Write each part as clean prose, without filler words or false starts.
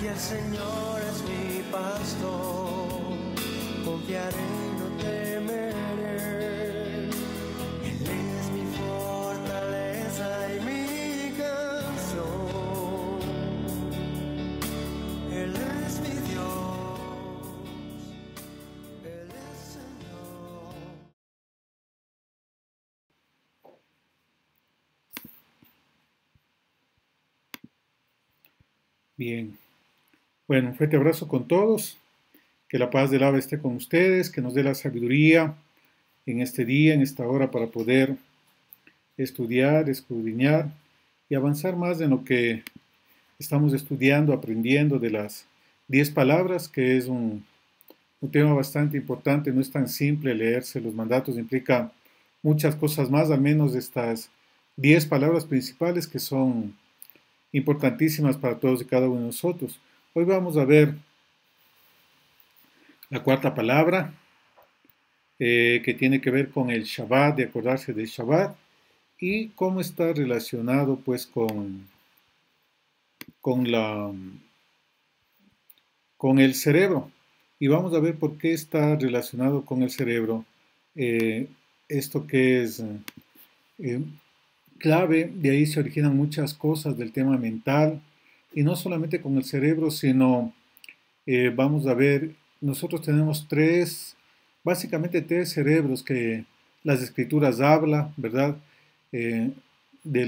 que el Señor es mi pastor, confiaré y no temeré. Él es mi fortaleza y mi canción. Él es mi Dios, Él es Señor. Bien, bueno, un fuerte abrazo con todos, que la paz del Abba esté con ustedes, que nos dé la sabiduría en este día, en esta hora, para poder estudiar, escudriñar y avanzar más en lo que estamos estudiando, aprendiendo de las 10 palabras, que es un tema bastante importante. No es tan simple leerse los mandatos, implica muchas cosas más, al menos estas 10 palabras principales que son importantísimas para todos y cada uno de nosotros. Hoy vamos a ver la cuarta palabra, que tiene que ver con el Shabbat, de acordarse del Shabbat, y cómo está relacionado pues con, la, con el cerebro. Y vamos a ver por qué está relacionado con el cerebro. Esto que es clave, de ahí se originan muchas cosas del tema mental, y no solamente con el cerebro, sino vamos a ver, nosotros tenemos básicamente tres cerebros que las escrituras hablan, ¿verdad? Eh, de,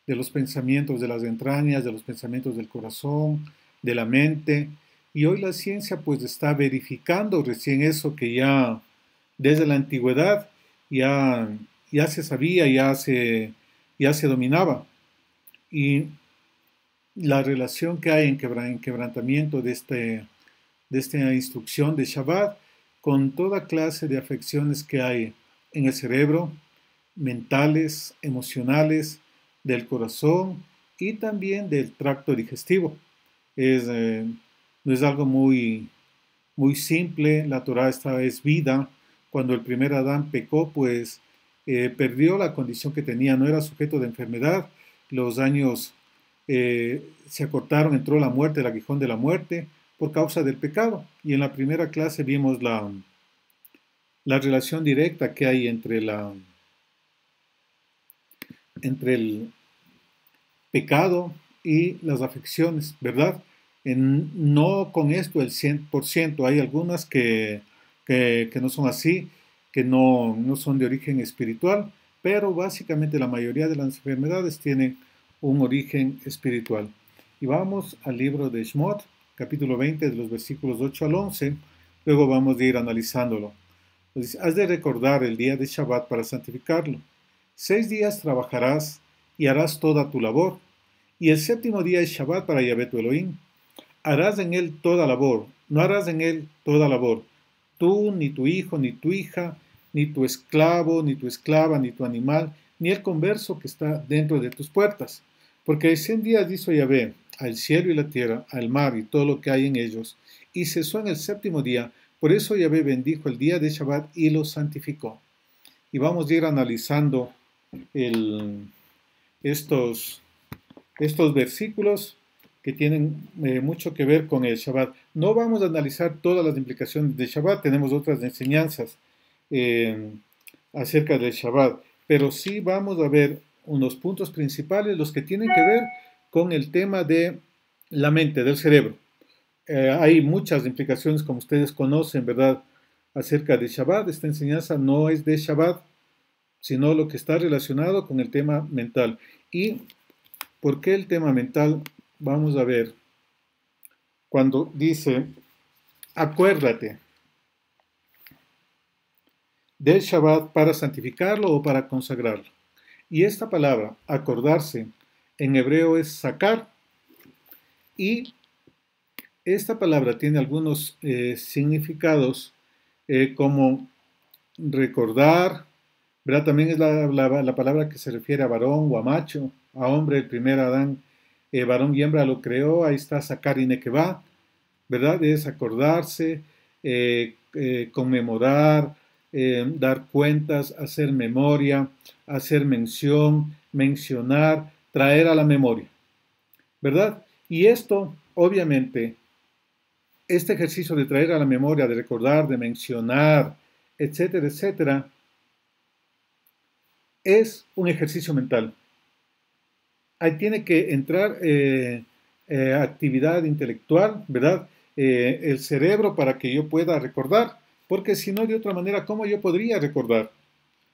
de los pensamientos de las entrañas, de los pensamientos del corazón, de la mente. Y hoy la ciencia pues está verificando recién eso que ya desde la antigüedad ya se sabía, ya se dominaba. Y la relación que hay en quebrantamiento de esta instrucción de Shabbat con toda clase de afecciones que hay en el cerebro, mentales, emocionales, del corazón y también del tracto digestivo. No es algo muy simple. La Torah es vida. Cuando el primer Adán pecó, pues perdió la condición que tenía, no era sujeto de enfermedad, los años se acortaron, entró la muerte, el aguijón de la muerte, por causa del pecado. Y en la primera clase vimos la relación directa que hay entre el pecado y las afecciones, ¿verdad? No con esto el 100%, hay algunas que no son así, que no son de origen espiritual, pero básicamente la mayoría de las enfermedades tienen un origen espiritual. Y vamos al libro de Shemot, capítulo 20, de los versículos 8 al 11, luego vamos a ir analizándolo. Entonces, has de recordar el día de Shabbat para santificarlo. 6 días trabajarás y harás toda tu labor, y el séptimo día es Shabbat para Yahvé tu Elohim. Harás en él toda labor, no harás en él toda labor, tú, ni tu hijo, ni tu hija, ni tu esclavo, ni tu esclava, ni tu animal, ni el converso que está dentro de tus puertas. Porque 100 días hizo Yahvé al cielo y la tierra, al mar y todo lo que hay en ellos, y cesó en el séptimo día. Por eso Yahvé bendijo el día de Shabbat y lo santificó. Y vamos a ir analizando estos versículos que tienen mucho que ver con el Shabbat. No vamos a analizar todas las implicaciones del Shabbat, tenemos otras enseñanzas acerca del Shabbat, pero sí vamos a ver unos puntos principales, los que tienen que ver con el tema de la mente, del cerebro. Hay muchas implicaciones, como ustedes conocen, ¿verdad?, acerca de Shabbat. Esta enseñanza no es de Shabbat, sino lo que está relacionado con el tema mental. ¿Y por qué el tema mental? Vamos a ver. Cuando dice, acuérdate del Shabbat para santificarlo o para consagrarlo. Y esta palabra, acordarse, en hebreo es sacar, y esta palabra tiene algunos significados como recordar, ¿verdad? También es la palabra que se refiere a varón o a macho, a hombre. El primer Adán, varón y hembra lo creó. Ahí está sacar y nequevá, ¿verdad? Es acordarse, conmemorar, dar cuentas, hacer memoria, hacer mención, mencionar, traer a la memoria, ¿verdad? Y esto obviamente, este ejercicio de traer a la memoria, de recordar, de mencionar, etcétera, etcétera, es un ejercicio mental. Ahí tiene que entrar actividad intelectual, ¿verdad? El cerebro para que yo pueda recordar, porque si no, de otra manera, ¿cómo yo podría recordar?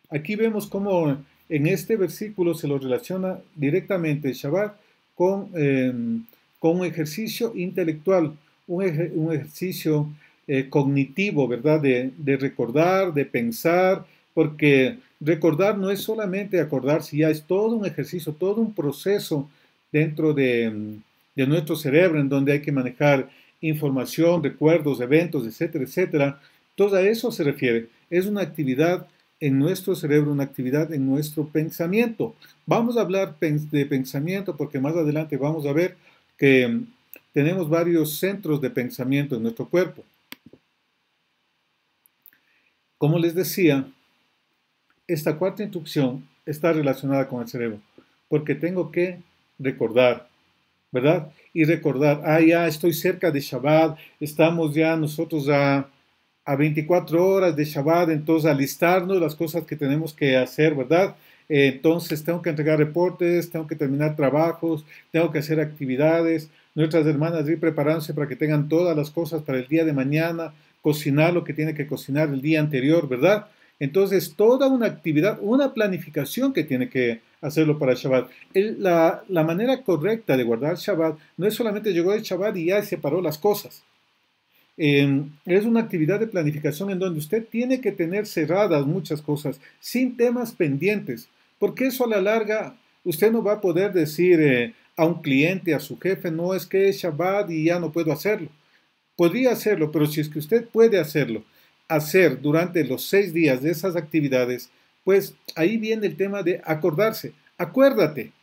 Aquí vemos cómo en este versículo se lo relaciona directamente el Shabbat con un ejercicio intelectual, un ejercicio cognitivo, ¿verdad? De recordar, de pensar, porque recordar no es solamente acordarse, ya es todo un ejercicio, todo un proceso dentro de nuestro cerebro en donde hay que manejar información, recuerdos, eventos, etcétera, etcétera. Todo a eso se refiere. Es una actividad en nuestro cerebro, una actividad en nuestro pensamiento. Vamos a hablar de pensamiento porque más adelante vamos a ver que tenemos varios centros de pensamiento en nuestro cuerpo. Como les decía, esta cuarta instrucción está relacionada con el cerebro, porque tengo que recordar, ¿verdad? Y recordar, ya estoy cerca de Shabbat, estamos ya nosotros a 24 horas de Shabbat, entonces alistarnos las cosas que tenemos que hacer, ¿verdad? Entonces tengo que entregar reportes, tengo que terminar trabajos, tengo que hacer actividades, nuestras hermanas ir preparándose para que tengan todas las cosas para el día de mañana, cocinar lo que tiene que cocinar el día anterior, ¿verdad? Entonces, toda una actividad, una planificación que tiene que hacerlo para Shabbat. La manera correcta de guardar Shabbat no es solamente llegó el Shabbat y ya separó las cosas. Es una actividad de planificación en donde usted tiene que tener cerradas muchas cosas, sin temas pendientes, porque eso a la larga usted no va a poder decir a un cliente, a su jefe, no es que es Shabbat y ya no puedo hacerlo. Podría hacerlo, pero si es que usted puede hacerlo, hacer durante los 6 días de esas actividades, pues ahí viene el tema de acordarse. Acuérdate,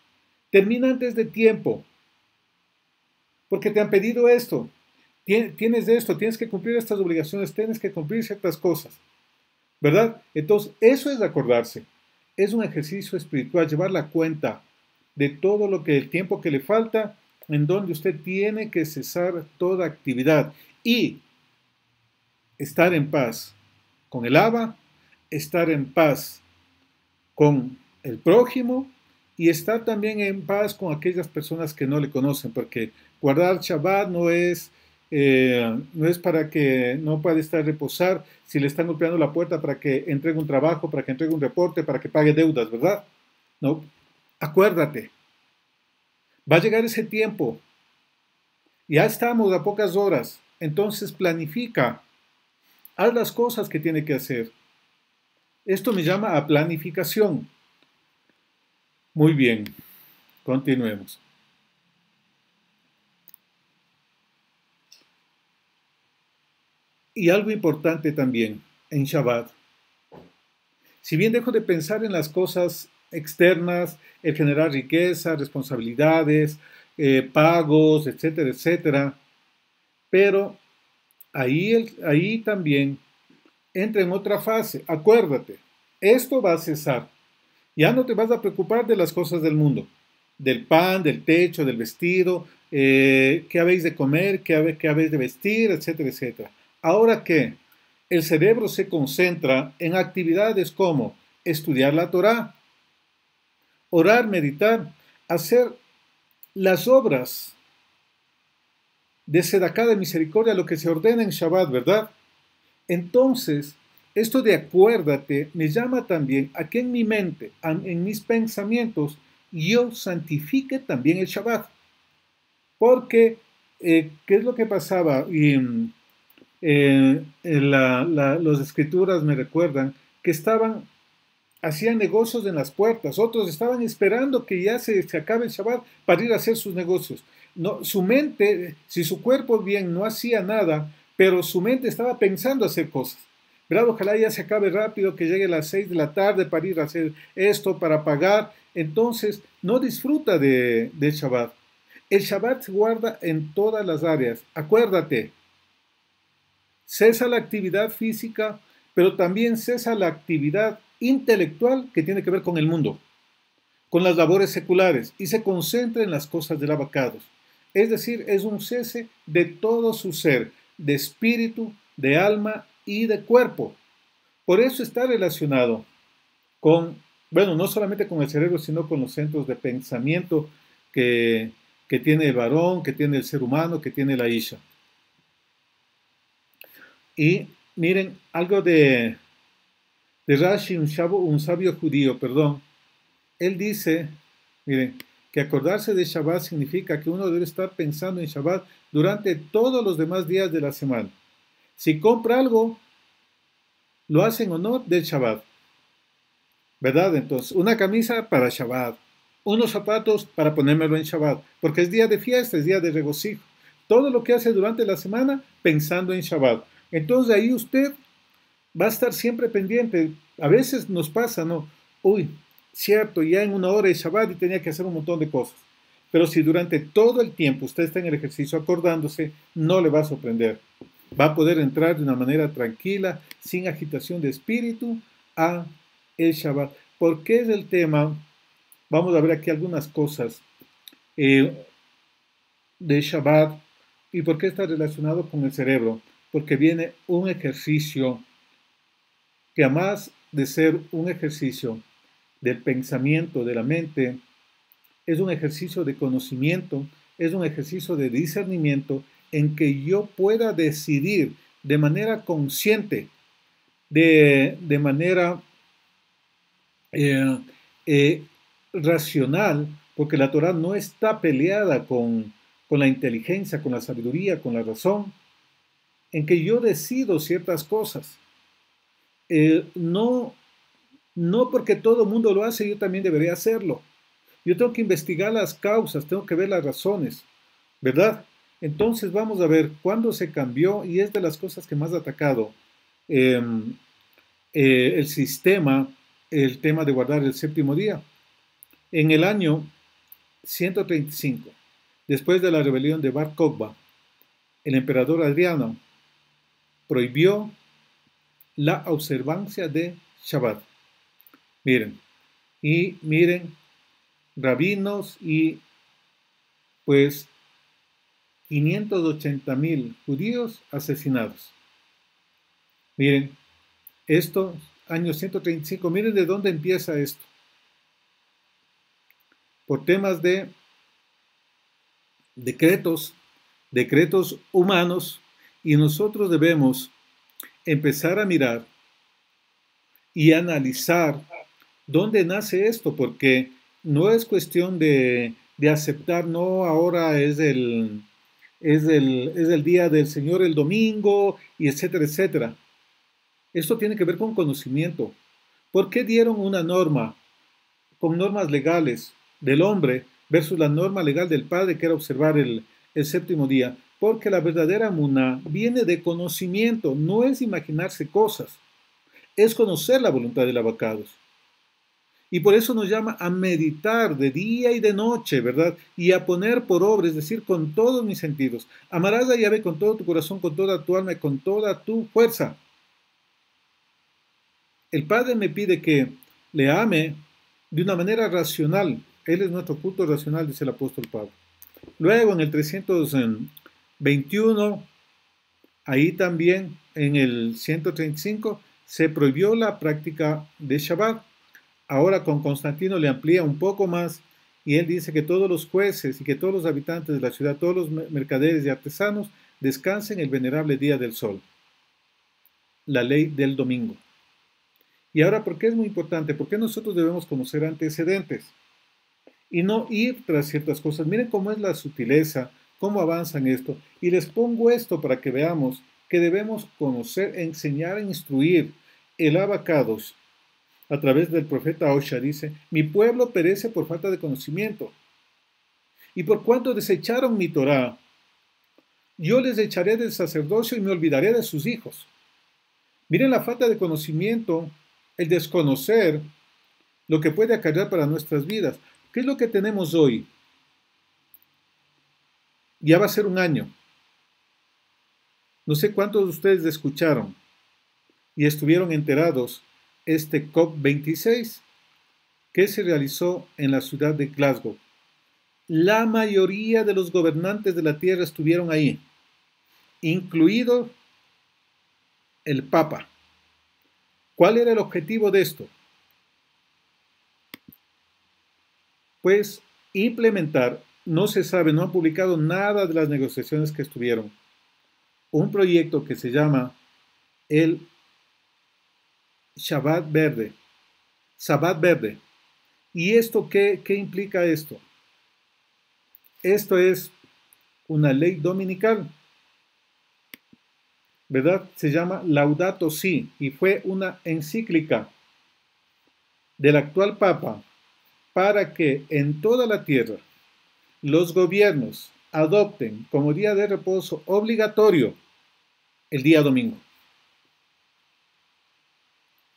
termina antes de tiempo, porque te han pedido esto. Tienes esto, tienes que cumplir estas obligaciones, tienes que cumplir ciertas cosas, ¿verdad? Entonces, eso es acordarse. Es un ejercicio espiritual, llevar la cuenta de todo lo que el tiempo que le falta, en donde usted tiene que cesar toda actividad y estar en paz con el Abba, estar en paz con el prójimo y estar también en paz con aquellas personas que no le conocen, porque guardar Shabbat no es para que no pueda estar reposar si le están golpeando la puerta para que entregue un trabajo, para que entregue un reporte, para que pague deudas, ¿verdad? No, acuérdate, va a llegar ese tiempo, ya estamos a pocas horas, entonces planifica, haz las cosas que tiene que hacer. Esto me llama a planificación. Muy bien, continuemos. Y algo importante también en Shabbat. Si bien dejo de pensar en las cosas externas, el generar riqueza, responsabilidades, pagos, etcétera, etcétera, pero ahí también entra en otra fase. Acuérdate, esto va a cesar. Ya no te vas a preocupar de las cosas del mundo, del pan, del techo, del vestido, qué habéis de comer, qué habéis de vestir, etcétera, etcétera. Ahora que el cerebro se concentra en actividades como estudiar la Torá, orar, meditar, hacer las obras de sedacá de misericordia, lo que se ordena en Shabbat, ¿verdad? Entonces, esto de acuérdate me llama también a que en mi mente, en mis pensamientos, yo santifique también el Shabbat. Porque, ¿qué es lo que pasaba? Y las escrituras me recuerdan que hacían negocios en las puertas, otros estaban esperando que ya se acabe el Shabbat para ir a hacer sus negocios. No, su mente, si su cuerpo bien no hacía nada, pero su mente estaba pensando hacer cosas. ¿Verdad? Ojalá ya se acabe rápido, que llegue a las 6 de la tarde para ir a hacer esto, para pagar. Entonces, no disfruta del Shabbat. El Shabbat se guarda en todas las áreas. Acuérdate, cesa la actividad física, pero también cesa la actividad intelectual que tiene que ver con el mundo, con las labores seculares, y se concentra en las cosas del abacados. Es decir, es un cese de todo su ser, de espíritu, de alma y de cuerpo. Por eso está relacionado con, bueno, no solamente con el cerebro, sino con los centros de pensamiento que, que tiene el varón, que tiene el ser humano, que tiene la isha. Y miren, algo de Rashi, un sabio judío, perdón, él dice, miren, que acordarse de Shabbat significa que uno debe estar pensando en Shabbat durante todos los demás días de la semana. Si compra algo, lo hace en honor del Shabbat, ¿verdad? Entonces, una camisa para Shabbat, unos zapatos para ponérmelo en Shabbat, porque es día de fiesta, es día de regocijo. Todo lo que hace durante la semana pensando en Shabbat. Entonces ahí usted va a estar siempre pendiente. A veces nos pasa, ¿no? Uy, cierto, ya en una hora es Shabbat y tenía que hacer un montón de cosas. Pero si durante todo el tiempo usted está en el ejercicio acordándose, no le va a sorprender. Va a poder entrar de una manera tranquila, sin agitación de espíritu, a el Shabbat. ¿Por qué es el tema? Vamos a ver aquí algunas cosas de Shabbat y por qué está relacionado con el cerebro. Porque viene un ejercicio que además de ser un ejercicio del pensamiento, de la mente, es un ejercicio de conocimiento, es un ejercicio de discernimiento en que yo pueda decidir de manera consciente, de manera eh, eh, racional, porque la Torah no está peleada con la inteligencia, con la sabiduría, con la razón, en que yo decido ciertas cosas. No, no porque todo el mundo lo hace, yo también debería hacerlo. Yo tengo que investigar las causas, tengo que ver las razones, ¿verdad? Entonces vamos a ver cuándo se cambió y es de las cosas que más ha atacado eh, el sistema, el tema de guardar el séptimo día. En el año 135, después de la rebelión de Bar Kokhba, el emperador Adriano prohibió la observancia de Shabbat. Miren, rabinos y pues 580,000 judíos asesinados. Miren, esto, año 135, miren de dónde empieza esto. Por temas de decretos humanos, y nosotros debemos empezar a mirar y analizar dónde nace esto, porque no es cuestión de aceptar, no, ahora es el día del Señor el domingo, y etcétera, etcétera. Esto tiene que ver con conocimiento. ¿Por qué dieron una norma con normas legales del hombre versus la norma legal del Padre, que era observar el séptimo día? Porque la verdadera muná viene de conocimiento, no es imaginarse cosas, es conocer la voluntad del abacados. Y por eso nos llama a meditar de día y de noche, ¿verdad? Y a poner por obra, es decir, con todos mis sentidos. Amarás a Yahvé con todo tu corazón, con toda tu alma y con toda tu fuerza. El Padre me pide que le ame de una manera racional. Él es nuestro culto racional, dice el apóstol Pablo. Luego, en el 321, ahí también, en el 135, se prohibió la práctica de Shabbat. Ahora con Constantino le amplía un poco más y él dice que todos los jueces y que todos los habitantes de la ciudad, todos los mercaderes y artesanos descansen el venerable día del sol, la ley del domingo. Y ahora, ¿por qué es muy importante? Porque nosotros debemos conocer antecedentes y no ir tras ciertas cosas. Miren cómo es la sutileza, cómo avanzan esto. Y les pongo esto para que veamos que debemos conocer, enseñar, instruir. El abacados, a través del profeta Osha, dice: mi pueblo perece por falta de conocimiento. Y por cuanto desecharon mi Torah, yo les echaré del sacerdocio y me olvidaré de sus hijos. Miren la falta de conocimiento, el desconocer lo que puede acarrear para nuestras vidas. ¿Qué es lo que tenemos hoy? Ya va a ser un año. No sé cuántos de ustedes escucharon y estuvieron enterados COP26 que se realizó en la ciudad de Glasgow. La mayoría de los gobernantes de la tierra estuvieron ahí, incluido el Papa. ¿Cuál era el objetivo de esto? Pues implementar, no se sabe, no han publicado nada de las negociaciones que estuvieron, un proyecto que se llama el Shabbat Verde, Sabbat Verde. ¿Y esto qué implica esto? Esto es una ley dominical, ¿verdad? Se llama Laudato Si y fue una encíclica del actual Papa para que en toda la tierra los gobiernos adopten como día de reposo obligatorio el día domingo.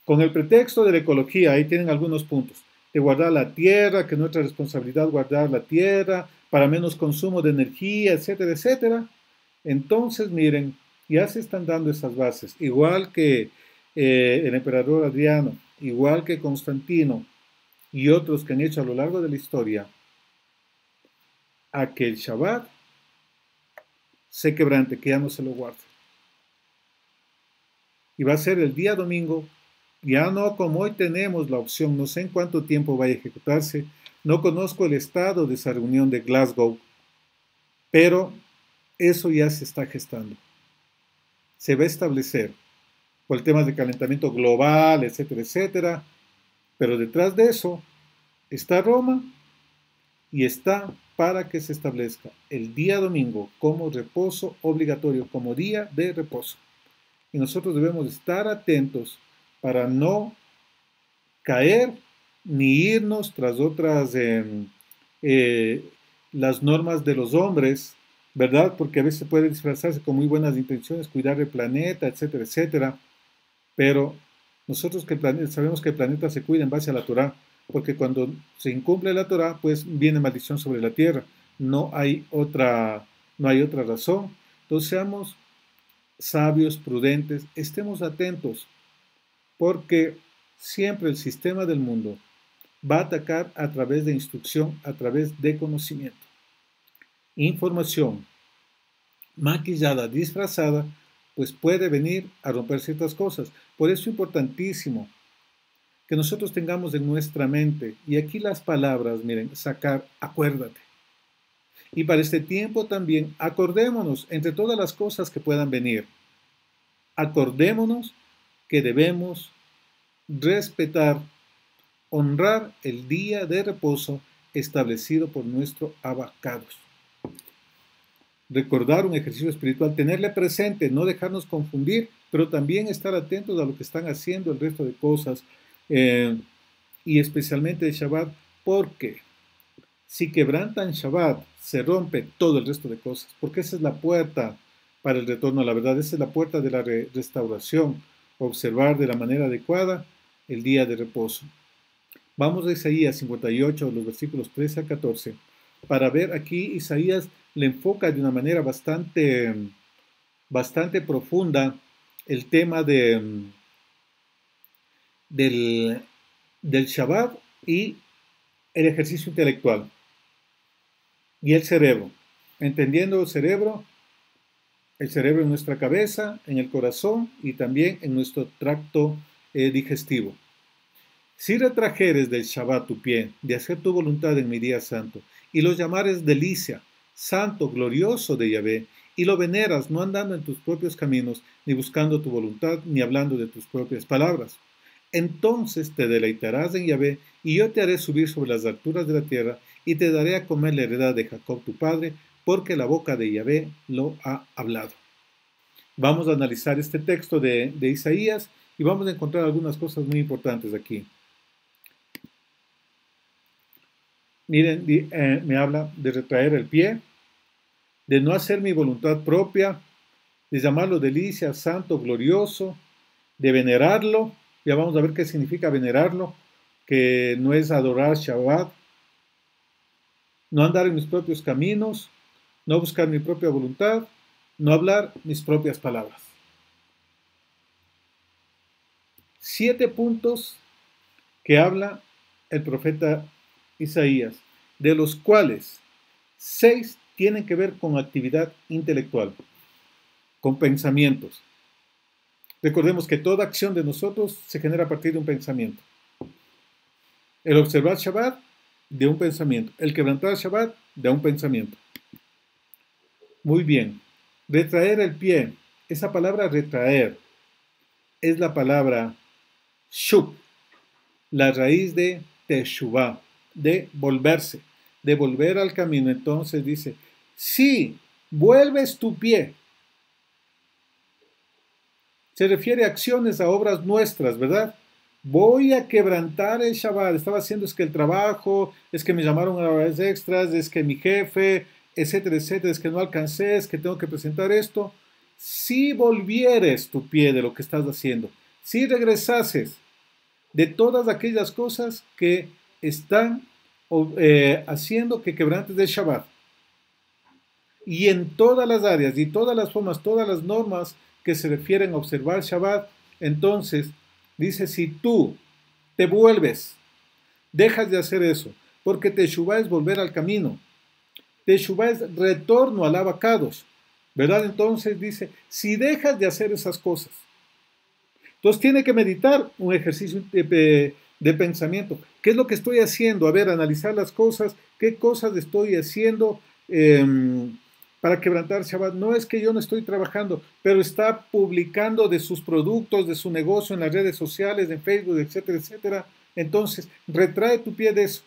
Con el pretexto de la ecología, ahí tienen algunos puntos, de guardar la tierra, que es nuestra responsabilidad guardar la tierra, para menos consumo de energía, etcétera, etcétera. Entonces, miren, ya se están dando esas bases, igual que el emperador Adriano, igual que Constantino y otros que han hecho a lo largo de la historia, a que el Shabbat se quebrante, que ya no se lo guarde. Y va a ser el día domingo, ya no como hoy tenemos la opción, no sé en cuánto tiempo va a ejecutarse, no conozco el estado de esa reunión de Glasgow, pero eso ya se está gestando. Se va a establecer por el tema de calentamiento global, etcétera, etcétera, pero detrás de eso está Roma y está para que se establezca el día domingo como reposo obligatorio, como día de reposo. Y nosotros debemos estar atentos para no caer ni irnos tras otras las normas de los hombres, ¿verdad? Porque a veces puede disfrazarse con muy buenas intenciones, cuidar el planeta, etcétera, etcétera, pero nosotros sabemos que el planeta se cuida en base a la Torá, porque cuando se incumple la Torá, pues viene maldición sobre la tierra. No hay otra razón. Entonces seamos sabios, prudentes, estemos atentos, porque siempre el sistema del mundo va a atacar a través de instrucción, a través de conocimiento. Información maquillada, disfrazada, pues puede venir a romper ciertas cosas. Por eso es importantísimo que nosotros tengamos en nuestra mente, y aquí las palabras, miren, sacar, acuérdate. Y para este tiempo también, acordémonos entre todas las cosas que puedan venir. Acordémonos que debemos respetar, honrar el día de reposo establecido por nuestro abacados. Recordar un ejercicio espiritual, tenerle presente, no dejarnos confundir, pero también estar atentos a lo que están haciendo el resto de cosas, y especialmente el Shabbat, porque si quebrantan Shabbat, se rompe todo el resto de cosas, porque esa es la puerta para el retorno a la verdad, esa es la puerta de la restauración, observar de la manera adecuada el día de reposo. Vamos a Isaías 58, los versículos 13 a 14, para ver aquí Isaías le enfoca de una manera bastante profunda el tema del Shabbat y el ejercicio intelectual y el cerebro. Entendiendo el cerebro en nuestra cabeza, en el corazón y también en nuestro tracto digestivo. Si retrajeres del Shabbat tu pie, de hacer tu voluntad en mi día santo, y lo llamares delicia, santo, glorioso de Yahvé, y lo veneras, no andando en tus propios caminos, ni buscando tu voluntad, ni hablando de tus propias palabras, entonces te deleitarás en Yahvé, y yo te haré subir sobre las alturas de la tierra, y te daré a comer la heredad de Jacob tu padre, porque la boca de Yahvé lo ha hablado. Vamos a analizar este texto de Isaías, y vamos a encontrar algunas cosas muy importantes aquí. Miren, me habla de retraer el pie, de no hacer mi voluntad propia, de llamarlo delicia, santo, glorioso, de venerarlo. Ya vamos a ver qué significa venerarlo, que no es adorar Shabbat, no andar en mis propios caminos, no buscar mi propia voluntad, no hablar mis propias palabras. 7 puntos que habla el profeta Isaías, de los cuales 6 tienen que ver con actividad intelectual, con pensamientos. Recordemos que toda acción de nosotros se genera a partir de un pensamiento. El observar Shabbat, de un pensamiento. El quebrantar Shabbat, de un pensamiento. Muy bien. Retraer el pie. Esa palabra retraer es la palabra shub, la raíz de teshuvah, de volverse, de volver al camino. Entonces dice, si vuelves tu pie, se refiere a acciones, a obras nuestras, ¿verdad? Voy a quebrantar el Shabbat. Estaba haciendo es que el trabajo, es que me llamaron a horas extras, es que mi jefe, etcétera, etcétera, es que no alcancé, es que tengo que presentar esto. Si volvieres tu pie de lo que estás haciendo, si regresases de todas aquellas cosas que están haciendo que quebrantes el Shabbat, y en todas las áreas y todas las formas, todas las normas que se refieren a observar Shabbat, entonces dice, si tú te vuelves, dejas de hacer eso, porque Teshuvah es volver al camino, Teshuvah es retorno al abacados, ¿verdad? Entonces dice, si dejas de hacer esas cosas, entonces tiene que meditar un ejercicio de pensamiento. ¿Qué es lo que estoy haciendo? A ver, analizar las cosas, qué cosas estoy haciendo para quebrantar Shabbat. No es que yo no estoy trabajando, pero está publicando de sus productos, de su negocio en las redes sociales, en Facebook, etcétera, etcétera. Entonces, retrae tu pie de eso,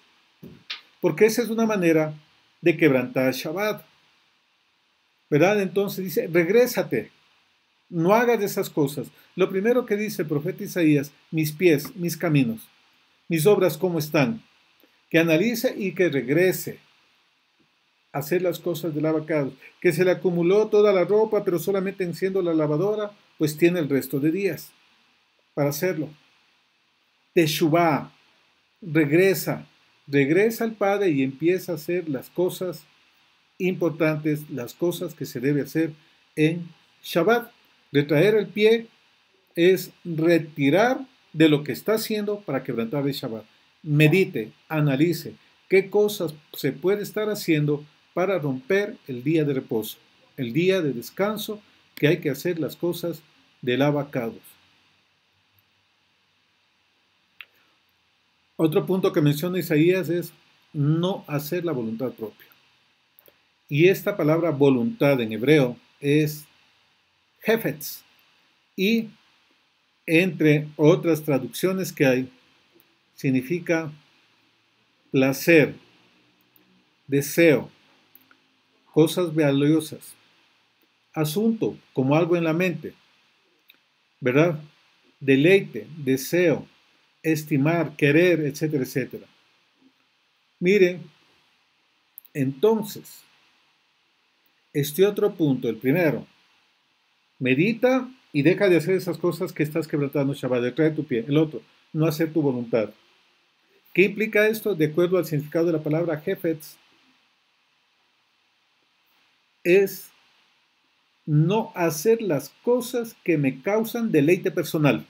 porque esa es una manera de quebrantar Shabbat, ¿verdad? Entonces dice, regrésate, no hagas esas cosas. Lo primero que dice el profeta Isaías, mis pies, mis caminos, mis obras, ¿cómo están? Que analice y que regrese a hacer las cosas del lavacado. Que se le acumuló toda la ropa, pero solamente enciendo la lavadora, pues tiene el resto de días para hacerlo. Teshuvah, regresa al Padre y empieza a hacer las cosas importantes, las cosas que se debe hacer en Shabbat. Retraer el pie es retirar de lo que está haciendo para quebrantar el Shabbat. Medite, analice qué cosas se puede estar haciendo para romper el día de reposo, el día de descanso, que hay que hacer las cosas del abacados. Otro punto que menciona Isaías es no hacer la voluntad propia. Y esta palabra voluntad en hebreo es hefetz. Y entre otras traducciones que hay, significa placer, deseo, cosas valiosas, asunto, como algo en la mente, ¿verdad? Deleite, deseo, estimar, querer, etcétera, etcétera. Miren, entonces, este otro punto, el primero, medita y deja de hacer esas cosas que estás quebrantando Shabbat, retrae tu pie. El otro, no hacer tu voluntad. ¿Qué implica esto? De acuerdo al significado de la palabra hefetz, es no hacer las cosas que me causan deleite personal.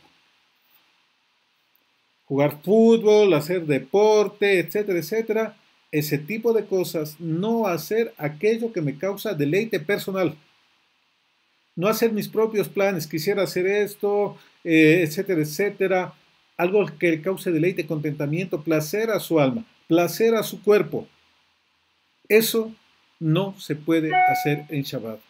Jugar fútbol, hacer deporte, etcétera, etcétera. Ese tipo de cosas, no hacer aquello que me causa deleite personal. No hacer mis propios planes, quisiera hacer esto, etcétera, etcétera. Algo que cause deleite, contentamiento, placer a su alma, placer a su cuerpo. Eso no se puede hacer en Shabbat.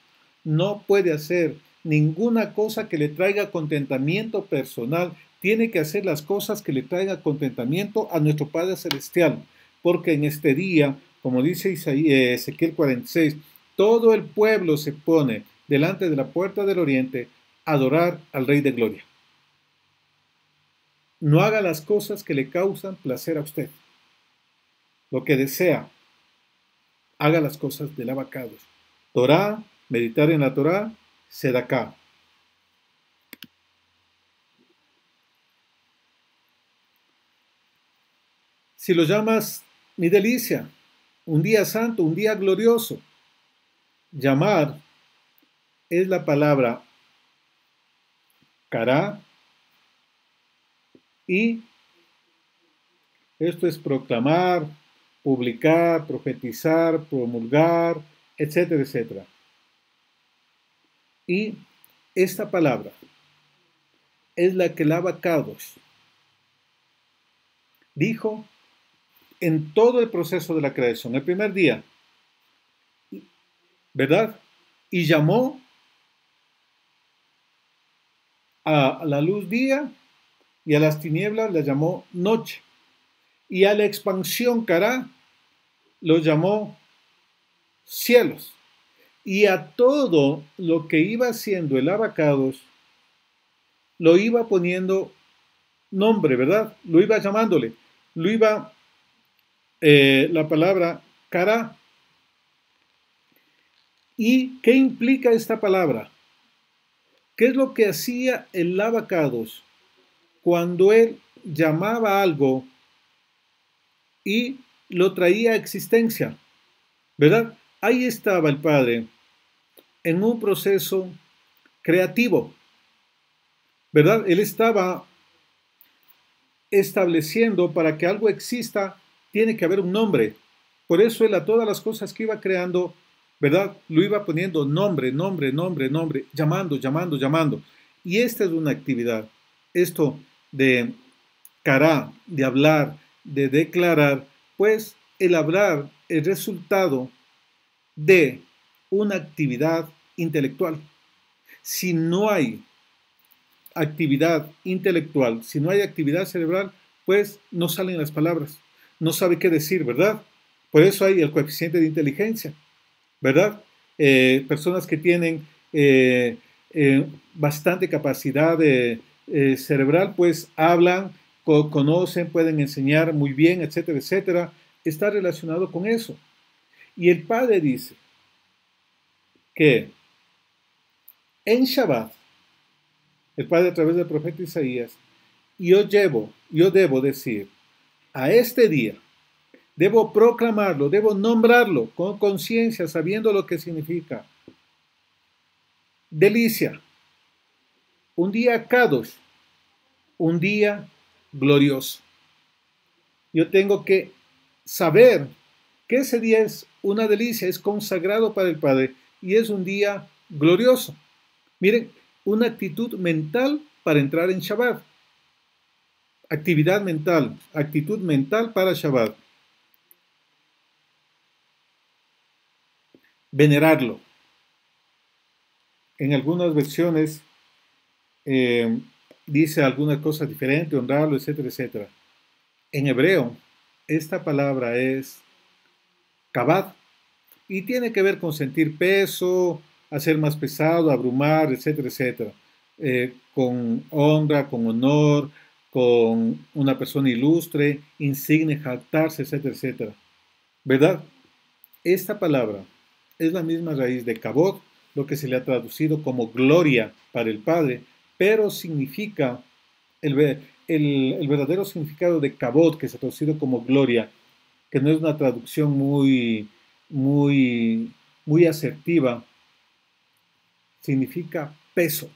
No puede hacer ninguna cosa que le traiga contentamiento personal. Tiene que hacer las cosas que le traigan contentamiento a nuestro Padre Celestial. Porque en este día, como dice Ezequiel 46, todo el pueblo se pone delante de la puerta del oriente a adorar al Rey de Gloria. No haga las cosas que le causan placer a usted. Lo que desea, haga las cosas del abacados. Torah, meditar en la Torah, Sedaká. Si lo llamas mi delicia, un día santo, un día glorioso, llamar es la palabra kará y esto es proclamar, publicar, profetizar, promulgar, etcétera, etcétera. Y esta palabra es la que el Abacados dijo en todo el proceso de la creación, el primer día, ¿verdad? Y llamó a la luz día y a las tinieblas las llamó noche. Y a la expansión Cará lo llamó cielos. Y a todo lo que iba haciendo el Abacados lo iba poniendo nombre, ¿verdad? Lo iba llamándole. Lo iba, la palabra Cará. ¿Y qué implica esta palabra? ¿Qué es lo que hacía el Abacados cuando él llamaba algo y lo traía a existencia? ¿Verdad? Ahí estaba el Padre en un proceso creativo, ¿verdad? Él estaba estableciendo para que algo exista, tiene que haber un nombre. Por eso él a todas las cosas que iba creando, ¿verdad? Lo iba poniendo nombre, nombre, nombre, nombre, llamando, llamando, llamando. Y esta es una actividad. Esto de cará, de hablar, de declarar, pues el hablar es resultado de una actividad intelectual. Si no hay actividad intelectual, si no hay actividad cerebral, pues no salen las palabras, no sabe qué decir, ¿verdad? Por eso hay el coeficiente de inteligencia, ¿verdad? Personas que tienen bastante capacidad cerebral, pues hablan, conocen, pueden enseñar muy bien, etcétera, etcétera. Está relacionado con eso. Y el Padre dice que en Shabbat, el Padre a través del profeta Isaías, yo debo decir, a este día, debo proclamarlo, debo nombrarlo con conciencia, sabiendo lo que significa. Delicia, un día Kadosh, un día glorioso. Yo tengo que saber que ese día es una delicia, es consagrado para el Padre y es un día glorioso. Miren, una actitud mental para entrar en Shabbat. Actividad mental, actitud mental para Shabbat. Venerarlo. En algunas versiones dice algunas cosas diferentes, honrarlo, etcétera, etcétera. En hebreo, esta palabra es kabad y tiene que ver con sentir peso, hacer más pesado, abrumar, etcétera, etcétera. Con honra, con honor, con una persona ilustre, insigne, jactarse, etcétera, etcétera. ¿Verdad? Esta palabra es la misma raíz de kabod, lo que se le ha traducido como gloria para el Padre, pero significa, el verdadero significado de kabod, que se ha traducido como gloria, que no es una traducción muy asertiva, significa peso.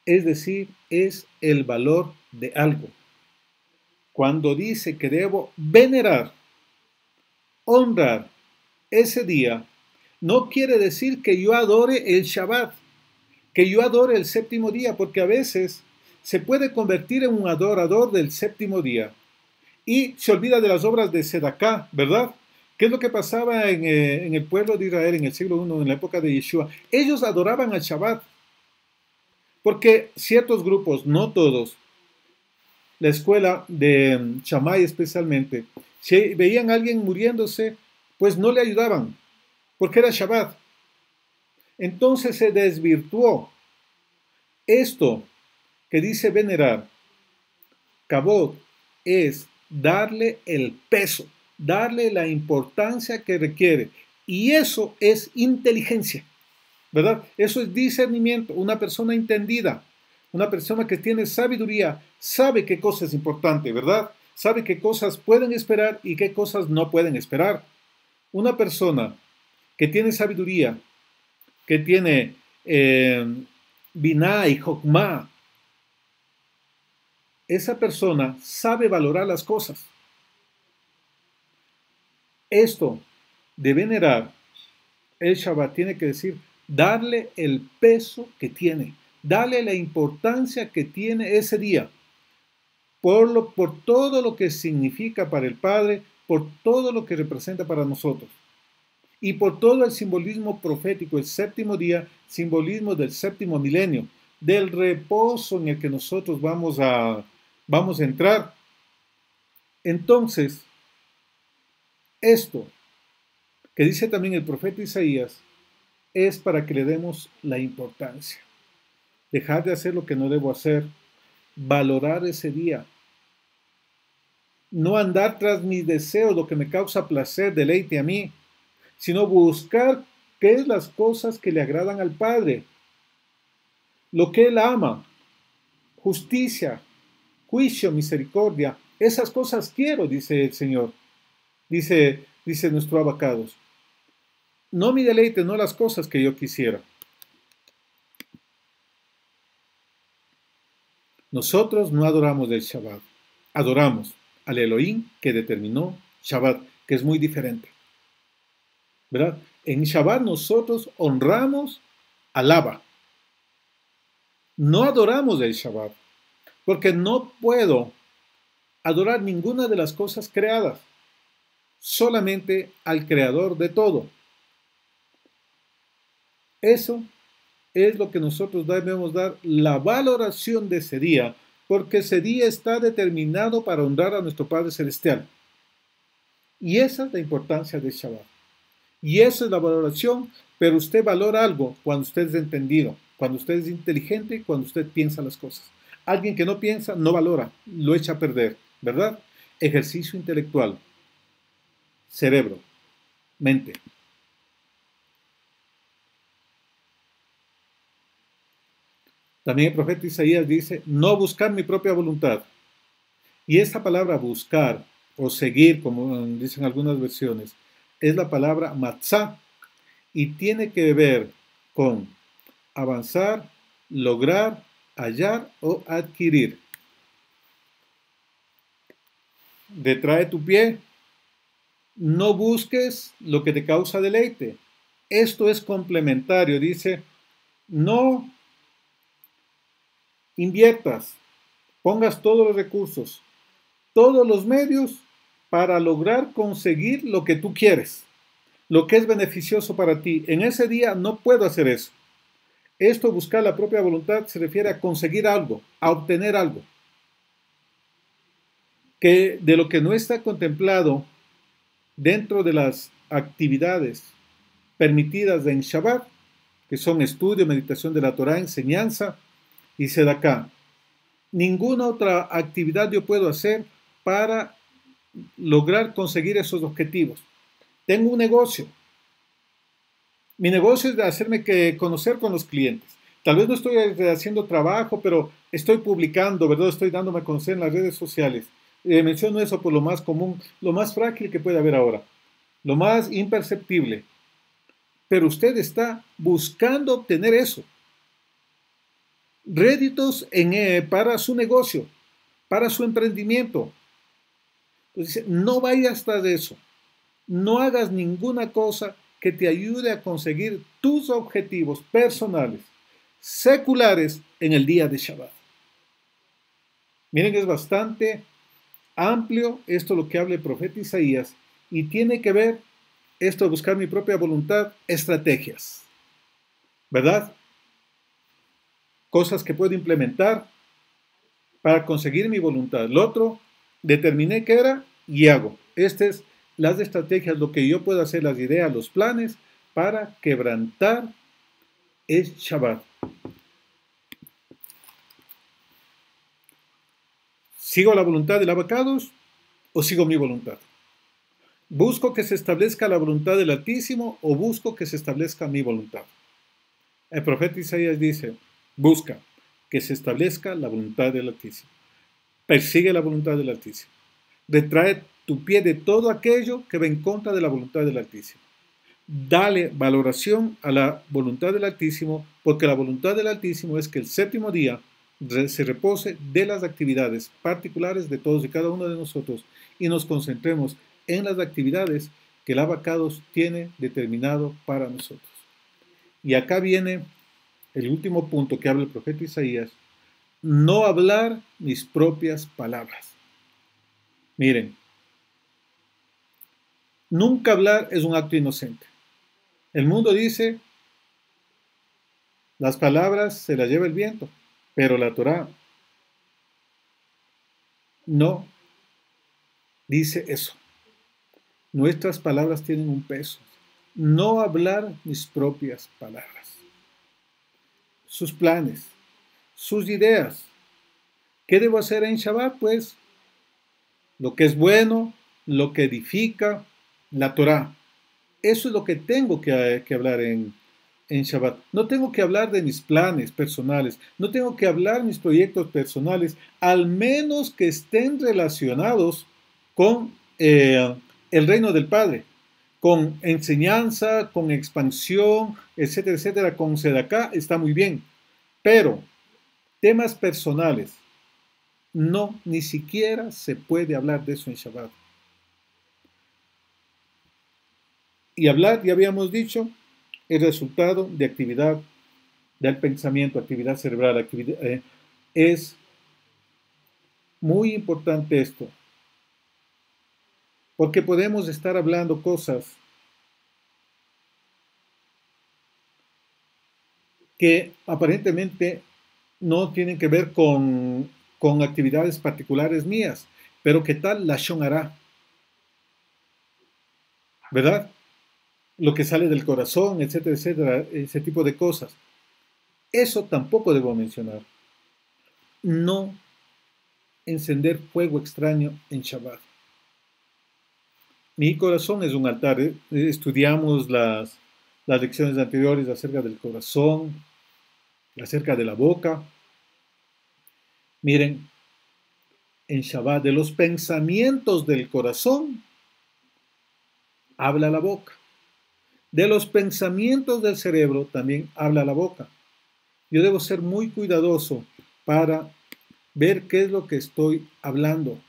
Es decir, es el valor de algo. Cuando dice que debo venerar, honrar ese día, no quiere decir que yo adore el Shabbat, que yo adore el séptimo día, porque a veces se puede convertir en un adorador del séptimo día y se olvida de las obras de Sedaká, ¿verdad? ¿Qué es lo que pasaba en el pueblo de Israel en el siglo I, en la época de Yeshua? Ellos adoraban al Shabbat, porque ciertos grupos, no todos, la escuela de Shammai especialmente, si veían a alguien muriéndose, pues no le ayudaban, porque era Shabbat. Entonces se desvirtuó esto que dice venerar. Kabod es darle el peso, darle la importancia que requiere. Y eso es inteligencia, ¿verdad? Eso es discernimiento. Una persona entendida, una persona que tiene sabiduría, sabe qué cosa es importante, ¿verdad? Sabe qué cosas pueden esperar y qué cosas no pueden esperar. Una persona que tiene sabiduría, que tiene Binah y Jokmah, esa persona sabe valorar las cosas. Esto de venerar el Shabbat tiene que decir darle el peso que tiene, darle la importancia que tiene ese día, por todo lo que significa para el Padre, por todo lo que representa para nosotros y por todo el simbolismo profético, el séptimo día, simbolismo del séptimo milenio, del reposo en el que nosotros vamos a entrar. Entonces, esto que dice también el profeta Isaías es para que le demos la importancia. Dejar de hacer lo que no debo hacer, valorar ese día, no andar tras mis deseos, lo que me causa placer, deleite a mí, sino buscar qué es las cosas que le agradan al Padre, lo que Él ama, justicia, juicio, misericordia, esas cosas quiero, dice el Señor, dice nuestro Abacados. No mi deleite, no las cosas que yo quisiera. Nosotros no adoramos el Shabbat, adoramos al Elohim que determinó Shabbat, que es muy diferente. ¿Verdad? En Shabbat nosotros honramos al Abba. No adoramos el Shabbat, porque no puedo adorar ninguna de las cosas creadas, solamente al Creador de todo. Eso es lo que nosotros debemos dar la valoración de ese día, porque ese día está determinado para honrar a nuestro Padre Celestial. Y esa es la importancia del Shabbat. Y esa es la valoración, pero usted valora algo cuando usted es entendido, cuando usted es inteligente, cuando usted piensa las cosas. Alguien que no piensa, no valora, lo echa a perder, ¿verdad? Ejercicio intelectual, cerebro, mente. También el profeta Isaías dice, no buscar mi propia voluntad. Y esta palabra buscar o seguir, como dicen algunas versiones, es la palabra matzah y tiene que ver con avanzar, lograr, hallar o adquirir. Detrae tu pie, no busques lo que te causa deleite. Esto es complementario, dice, no inviertas, pongas todos los recursos, todos los medios para lograr conseguir lo que tú quieres, lo que es beneficioso para ti. En ese día no puedo hacer eso. Esto, buscar la propia voluntad, se refiere a conseguir algo, a obtener algo. Que de lo que no está contemplado dentro de las actividades permitidas en Shabbat, que son estudio, meditación de la Torah, enseñanza y sedaká. Ninguna otra actividad yo puedo hacer para lograr conseguir esos objetivos. Tengo un negocio. Mi negocio es de hacerme conocer con los clientes. Tal vez no estoy haciendo trabajo, pero estoy publicando, ¿verdad? Estoy dándome a conocer en las redes sociales. Menciono eso por lo más común, lo más frágil que puede haber ahora, lo más imperceptible. Pero usted está buscando obtener eso. Réditos para su negocio, para su emprendimiento. Entonces, no vayas tras eso. No hagas ninguna cosa que te ayude a conseguir tus objetivos personales, seculares, en el día de Shabbat. Miren que es bastante amplio esto lo que habla el profeta Isaías y tiene que ver esto de buscar mi propia voluntad, estrategias, ¿verdad? Cosas que puedo implementar para conseguir mi voluntad. Lo otro, determiné qué era y hago. Estas es las estrategias, lo que yo puedo hacer, las ideas, los planes para quebrantar el Shabbat. ¿Sigo la voluntad del Abacados o sigo mi voluntad? ¿Busco que se establezca la voluntad del Altísimo o busco que se establezca mi voluntad? El profeta Isaías dice, busca que se establezca la voluntad del Altísimo. Persigue la voluntad del Altísimo. Retrae tu pie de todo aquello que va en contra de la voluntad del Altísimo. Dale valoración a la voluntad del Altísimo, porque la voluntad del Altísimo es que el séptimo día se repose de las actividades particulares de todos y cada uno de nosotros y nos concentremos en las actividades que el Abacados tiene determinado para nosotros. Y acá viene el último punto que habla el profeta Isaías: no hablar mis propias palabras. Miren, nunca hablar es un acto inocente. El mundo dice, las palabras se las lleva el viento, pero la Torá no dice eso. Nuestras palabras tienen un peso. No hablar mis propias palabras. Sus planes, sus ideas. ¿Qué debo hacer en Shabbat? Pues lo que es bueno, lo que edifica, la Torá. Eso es lo que tengo que hablar en Shabbat. No tengo que hablar de mis planes personales, no tengo que hablar de mis proyectos personales, al menos que estén relacionados con el reino del Padre, con enseñanza, con expansión, etcétera, etcétera, con Sedaká, está muy bien. Pero temas personales, no, ni siquiera se puede hablar de eso en Shabbat. Y hablar, ya habíamos dicho, es resultado de actividad del pensamiento, actividad cerebral, es muy importante esto, porque podemos estar hablando cosas que aparentemente no tienen que ver con actividades particulares mías, pero ¿qué tal Lashon Hará? ¿Verdad? Lo que sale del corazón, etcétera, etcétera, ese tipo de cosas. Eso tampoco debo mencionar. No encender fuego extraño en Shabbat. Mi corazón es un altar. Estudiamos las lecciones anteriores acerca del corazón, acerca de la boca. Miren, en Shabbat, de los pensamientos del corazón, habla la boca. De los pensamientos del cerebro también habla la boca. Yo debo ser muy cuidadoso para ver qué es lo que estoy hablando.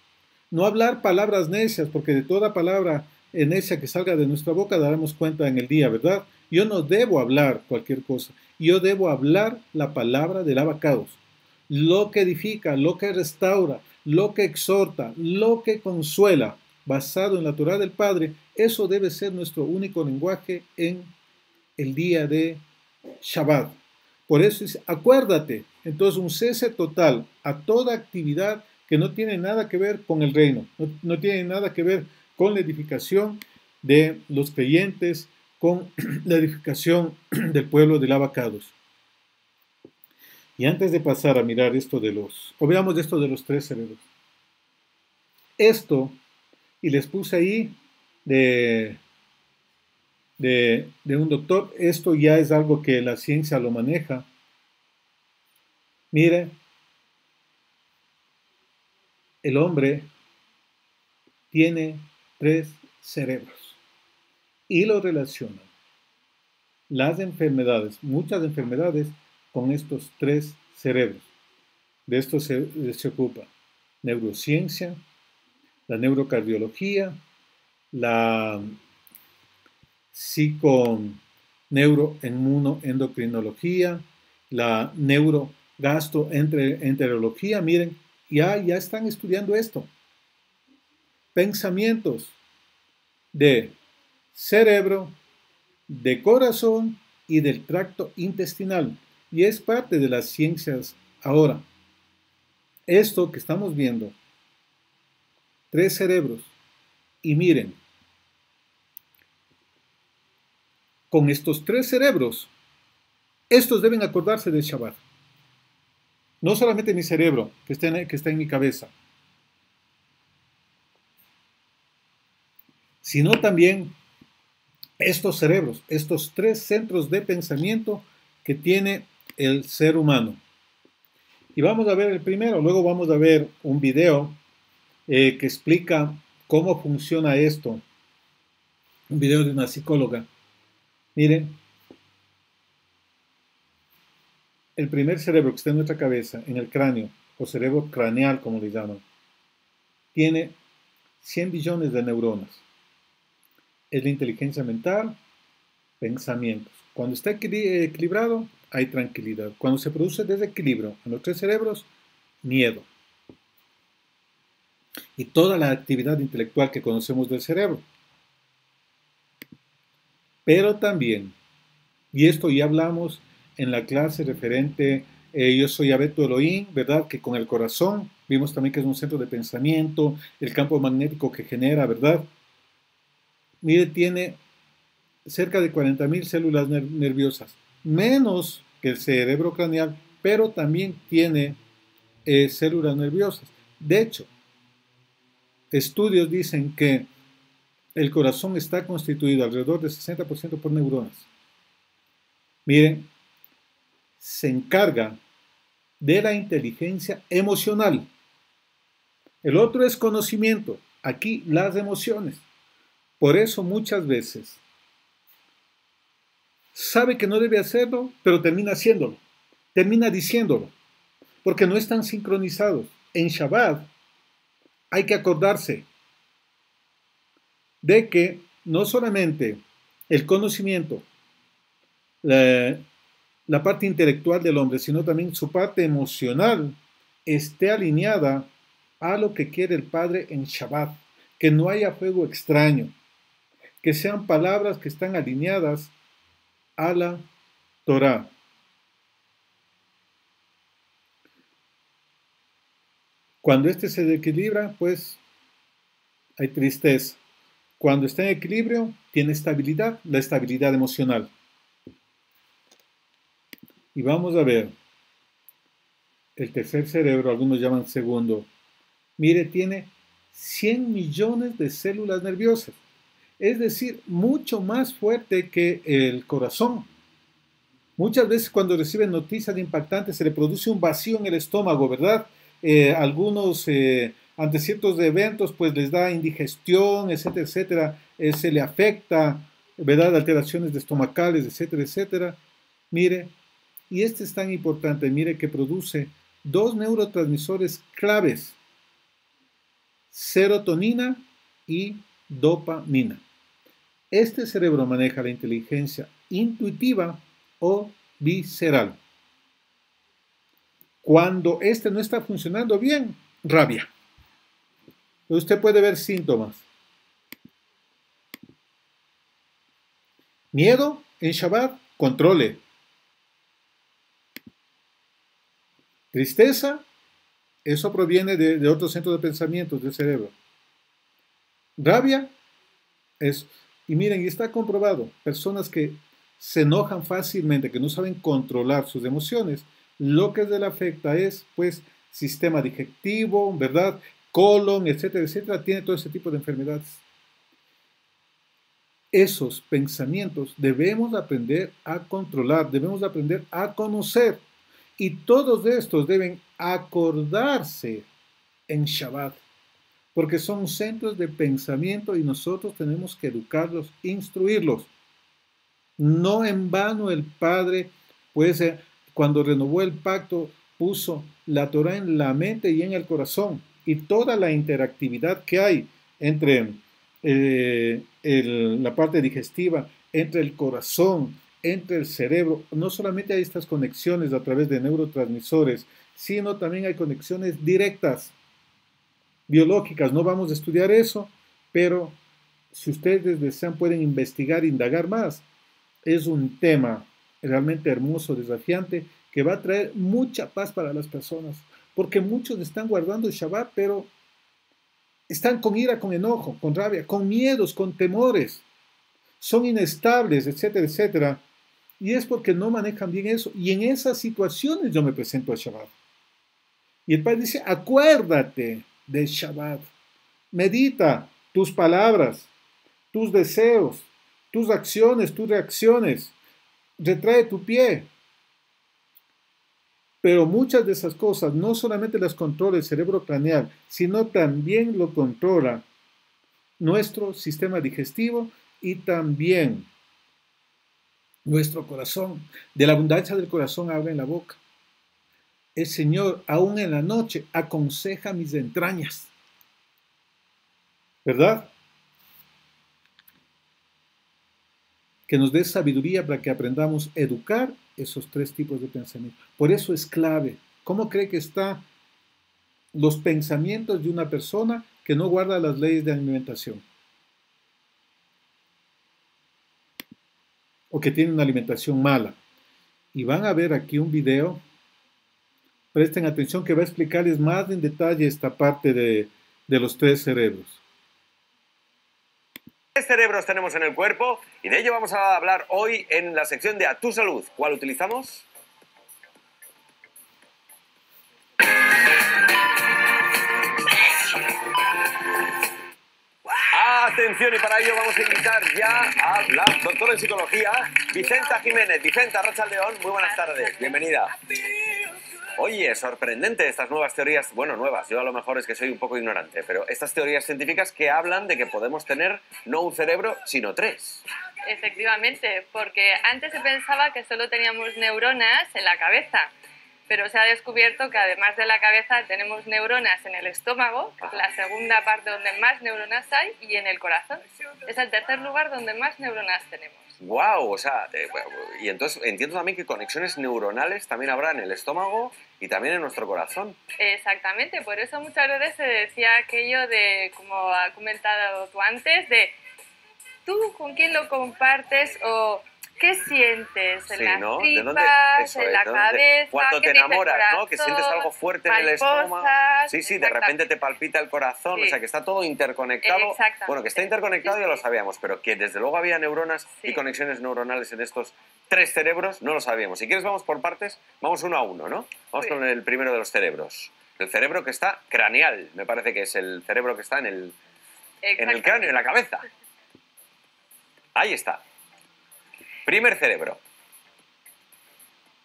No hablar palabras necias, porque de toda palabra necia que salga de nuestra boca daremos cuenta en el día, ¿verdad? Yo no debo hablar cualquier cosa. Yo debo hablar la palabra del Abacados. Lo que edifica, lo que restaura, lo que exhorta, lo que consuela, basado en la Torá del Padre, eso debe ser nuestro único lenguaje en el día de Shabbat. Por eso es, acuérdate, entonces un cese total a toda actividad que no tiene nada que ver con el reino, no tiene nada que ver con la edificación de los creyentes, con la edificación del pueblo del Abacados. Y antes de pasar a mirar esto o veamos esto de los tres cerebros. Esto, y les puse ahí de un doctor, esto ya es algo que la ciencia lo maneja. Mire, el hombre tiene tres cerebros y lo relacionan las enfermedades, muchas enfermedades, con estos tres cerebros. De esto se ocupa neurociencia, la neurocardiología, la psiconeuroendocrinología, la neurogastroenterología. Miren, ya están estudiando esto. Pensamientos de cerebro, de corazón y del tracto intestinal. Y es parte de las ciencias ahora. Esto que estamos viendo, tres cerebros. Y miren, con estos tres cerebros, estos deben acordarse del Shabbat. No solamente mi cerebro, que está en mi cabeza, sino también estos cerebros, estos tres centros de pensamiento que tiene el ser humano. Y vamos a ver el primero, luego vamos a ver un video que explica cómo funciona esto. Un video de una psicóloga. Miren, el primer cerebro que está en nuestra cabeza, en el cráneo, o cerebro craneal como le llaman, tiene 100 billones de neuronas. es la inteligencia mental, pensamientos. Cuando está equilibrado, hay tranquilidad. Cuando se produce desequilibrio en los tres cerebros, miedo. Y toda la actividad intelectual que conocemos del cerebro. Pero también, y esto ya hablamos en la clase referente, yo soy Abeto Elohim, ¿verdad? Que con el corazón, vimos también que es un centro de pensamiento, el campo magnético que genera, ¿verdad? Mire, tiene cerca de 40.000 células nerviosas, menos que el cerebro craneal, pero también tiene células nerviosas. De hecho, estudios dicen que el corazón está constituido alrededor del 60% por neuronas. Miren, se encarga de la inteligencia emocional. El otro es conocimiento. Aquí las emociones. Por eso muchas veces sabe que no debe hacerlo, pero termina haciéndolo. Termina diciéndolo. Porque no están sincronizados. En Shabbat hay que acordarse de que no solamente el conocimiento, la parte intelectual del hombre, sino también su parte emocional esté alineada a lo que quiere el Padre en Shabbat. Que no haya fuego extraño. Que sean palabras que están alineadas a la Torah. Cuando este se desequilibra, pues hay tristeza. Cuando está en equilibrio, tiene estabilidad, la estabilidad emocional. Y vamos a ver el tercer cerebro, algunos llaman segundo. Mire, tiene 100 millones de células nerviosas. Es decir, mucho más fuerte que el corazón. Muchas veces cuando reciben noticias impactantes se le produce un vacío en el estómago, ¿verdad? Algunos ante ciertos eventos pues les da indigestión, etcétera, etcétera, se le afecta, ¿verdad? Alteraciones estomacales, etcétera, etcétera. Mire, y este es tan importante, mire que produce dos neurotransmisores claves, serotonina y dopamina. Este cerebro maneja la inteligencia intuitiva o visceral. Cuando este no está funcionando bien, rabia. Usted puede ver síntomas. Miedo en Shabbat, controle. Tristeza, eso proviene de otros centros de pensamientos del cerebro. Rabia, es, y miren, y está comprobado, personas que se enojan fácilmente, que no saben controlar sus emociones, lo que les afecta es, pues, sistema digestivo, ¿verdad? Colon, etcétera, etcétera, tiene todo ese tipo de enfermedades. Esos pensamientos debemos aprender a controlar, debemos aprender a conocer. Y todos estos deben acordarse en Shabbat, porque son centros de pensamiento y nosotros tenemos que educarlos, instruirlos. No en vano el Padre, pues cuando renovó el pacto, puso la Torah en la mente y en el corazón. Y toda la interactividad que hay entre la parte digestiva, entre el corazón, entre el cerebro, no solamente hay estas conexiones a través de neurotransmisores, sino también hay conexiones directas, biológicas. No vamos a estudiar eso, pero si ustedes desean pueden investigar, indagar más. Es un tema realmente hermoso, desafiante, que va a traer mucha paz para las personas, porque muchos están guardando el Shabbat, pero están con ira, con enojo, con rabia, con miedos, con temores, son inestables, etcétera, etcétera, y es porque no manejan bien eso, y en esas situaciones yo me presento al Shabbat. Y el Padre dice, acuérdate del Shabbat, medita tus palabras, tus deseos, tus acciones, tus reacciones, retrae tu pie. Pero muchas de esas cosas no solamente las controla el cerebro craneal, sino también lo controla nuestro sistema digestivo y también nuestro corazón. De la abundancia del corazón habla en la boca. El Señor, aún en la noche, aconseja mis entrañas. ¿Verdad? que nos dé sabiduría para que aprendamos a educar esos tres tipos de pensamiento. Por eso es clave. ¿Cómo cree que están los pensamientos de una persona que no guarda las leyes de alimentación? O que tiene una alimentación mala. Y van a ver aquí un video, presten atención, que va a explicarles más en detalle esta parte de los tres cerebros. ¿Qué cerebros tenemos en el cuerpo? Y de ello vamos a hablar hoy en la sección de A Tu Salud. ¿Cuál utilizamos? Atención, y para ello vamos a invitar ya a la doctora en psicología, Vicenta Jiménez. Vicenta, Arratsaldeon, muy buenas tardes, bienvenida. Oye, sorprendente estas nuevas teorías, bueno, nuevas, yo a lo mejor es que soy un poco ignorante, pero estas teorías científicas que hablan de que podemos tener no un cerebro, sino tres. Efectivamente, porque antes se pensaba que solo teníamos neuronas en la cabeza, pero se ha descubierto que además de la cabeza tenemos neuronas en el estómago, que es la segunda parte donde más neuronas hay, y en el corazón. Es el tercer lugar donde más neuronas tenemos. ¡Guau! O sea, y entonces entiendo también que conexiones neuronales también habrá en el estómago y también en nuestro corazón. Exactamente, por eso muchas veces se decía aquello de, como ha comentado tú antes, de tú con quién lo compartes o qué sientes en las tripas, en la cabeza. Cuando te enamoras, ¿no? Que sientes algo fuerte en el estómago. Sí, sí, de repente te palpita el corazón, sí. O sea, que está todo interconectado. Bueno, que está interconectado ya lo sabíamos, pero que desde luego había neuronas y conexiones neuronales en estos tres cerebros, no lo sabíamos. Si quieres vamos por partes, vamos uno a uno, ¿no? Vamos con el primero de los cerebros. El cerebro que está craneal, me parece que es el cerebro que está en el cráneo, en la cabeza. Ahí está. Primer cerebro.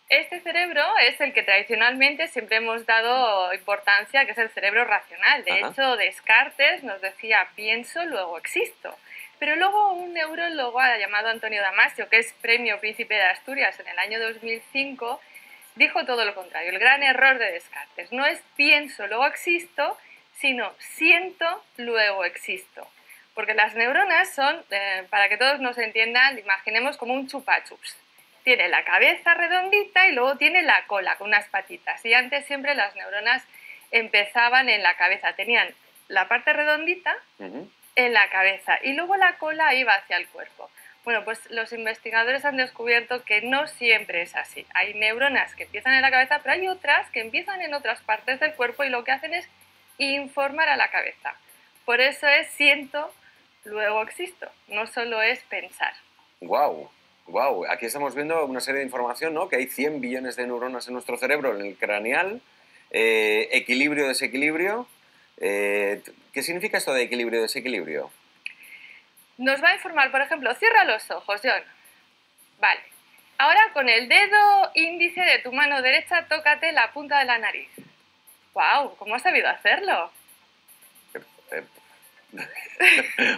Este cerebro es el que tradicionalmente siempre hemos dado importancia, que es el cerebro racional. De hecho, Descartes nos decía, pienso, luego existo. Pero luego un neurólogo llamado Antonio Damasio, que es premio Príncipe de Asturias en el año 2005, dijo todo lo contrario. El gran error de Descartes no es pienso, luego existo, sino siento, luego existo. Porque las neuronas son, para que todos nos entiendan, imaginemos como un chupa-chups. Tiene la cabeza redondita y luego tiene la cola con unas patitas. Y antes siempre las neuronas empezaban en la cabeza. Tenían la parte redondita en la cabeza y luego la cola iba hacia el cuerpo. Bueno, pues los investigadores han descubierto que no siempre es así. Hay neuronas que empiezan en la cabeza, pero hay otras que empiezan en otras partes del cuerpo y lo que hacen es informar a la cabeza. Por eso es siento, luego existo, no solo es pensar. ¡Guau! ¡Guau! Aquí estamos viendo una serie de información, ¿no? Que hay 100 billones de neuronas en nuestro cerebro, en el craneal, equilibrio, desequilibrio. ¿Qué significa esto de equilibrio, desequilibrio? Nos va a informar, por ejemplo, cierra los ojos, John. Vale. Ahora con el dedo índice de tu mano derecha, tócate la punta de la nariz. ¡Guau! ¿Cómo has sabido hacerlo?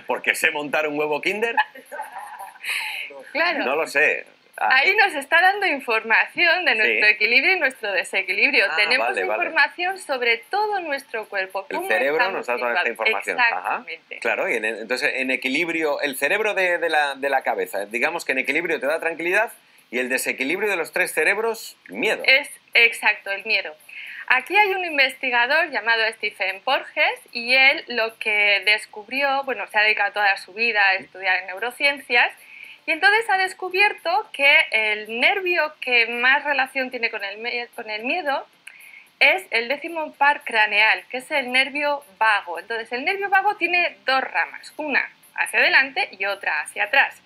¿Porque sé montar un huevo Kinder? Claro. No lo sé. Ahí nos está dando información de nuestro equilibrio y nuestro desequilibrio. Tenemos información sobre todo nuestro cuerpo. El cerebro nos da toda esta información. Exactamente. Claro, y entonces en equilibrio, el cerebro de la cabeza, digamos que en equilibrio te da tranquilidad y el desequilibrio de los tres cerebros, miedo. Es exacto, el miedo. Aquí hay un investigador llamado Stephen Porges y él lo que descubrió, bueno, se ha dedicado toda su vida a estudiar neurociencias y entonces ha descubierto que el nervio que más relación tiene con el miedo es el 10º par craneal, que es el nervio vago. Entonces el nervio vago tiene dos ramas, una hacia adelante y otra hacia atrás.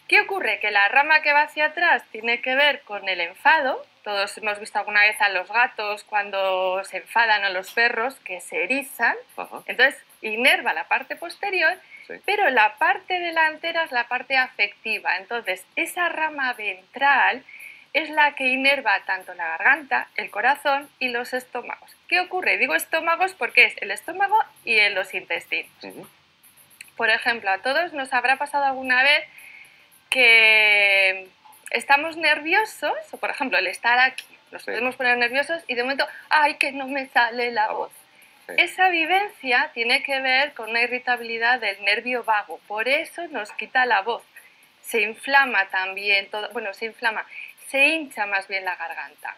¿Qué ocurre? Que la rama que va hacia atrás tiene que ver con el enfado. Todos hemos visto alguna vez a los gatos cuando se enfadan o los perros que se erizan. Entonces inerva la parte posterior, pero la parte delantera es la parte afectiva. Entonces esa rama ventral es la que inerva tanto la garganta, el corazón y los estómagos. ¿Qué ocurre? Digo estómagos porque es el estómago y en los intestinos. Por ejemplo, a todos nos habrá pasado alguna vez que estamos nerviosos, o por ejemplo el estar aquí, nos podemos poner nerviosos y de momento, ¡ay, que no me sale la voz! Esa vivencia tiene que ver con una irritabilidad del nervio vago, por eso nos quita la voz. se inflama también, se hincha más bien la garganta.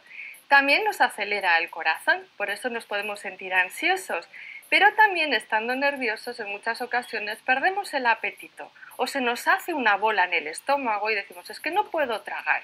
También nos acelera el corazón, por eso nos podemos sentir ansiosos, pero también estando nerviosos en muchas ocasiones perdemos el apetito o se nos hace una bola en el estómago y decimos, es que no puedo tragar.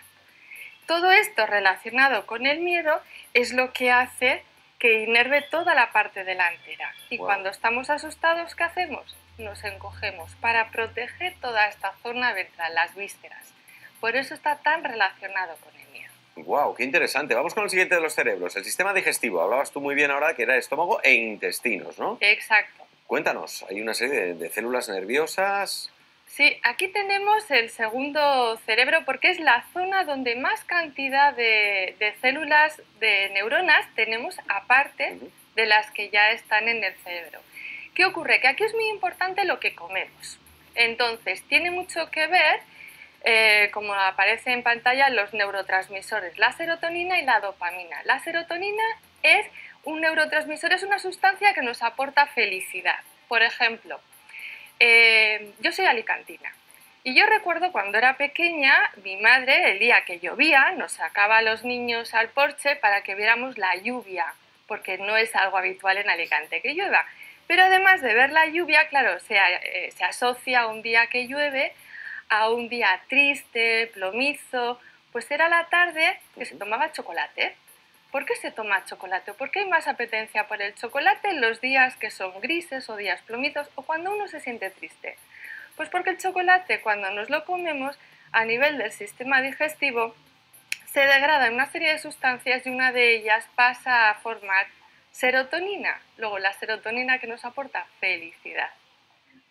Todo esto relacionado con el miedo es lo que hace que inerve toda la parte delantera. Y cuando estamos asustados, ¿qué hacemos? Nos encogemos para proteger toda esta zona ventral, las vísceras. Por eso está tan relacionado con el miedo. ¡Guau! ¡Qué interesante! Vamos con el siguiente de los cerebros, el sistema digestivo. Hablabas tú muy bien ahora que era estómago e intestinos, ¿no? Exacto. Cuéntanos, hay una serie de células nerviosas. Sí, aquí tenemos el segundo cerebro porque es la zona donde más cantidad de células, de neuronas, tenemos aparte de las que ya están en el cerebro. ¿Qué ocurre? Que aquí es muy importante lo que comemos. Entonces, tiene mucho que ver, como aparece en pantalla, los neurotransmisores, la serotonina y la dopamina. La serotonina es un neurotransmisor, es una sustancia que nos aporta felicidad. Por ejemplo, yo soy alicantina y yo recuerdo cuando era pequeña, mi madre, el día que llovía, nos sacaba a los niños al porche para que viéramos la lluvia, porque no es algo habitual en Alicante que llueva. Pero además de ver la lluvia, claro, se asocia un día que llueve a un día triste, plomizo, pues era la tarde que se tomaba chocolate. ¿Por qué se toma chocolate? ¿Por qué hay más apetencia por el chocolate en los días que son grises o días plomizos o cuando uno se siente triste? Pues porque el chocolate, cuando nos lo comemos, a nivel del sistema digestivo, se degrada en una serie de sustancias y una de ellas pasa a formar serotonina. Luego, la serotonina que nos aporta felicidad.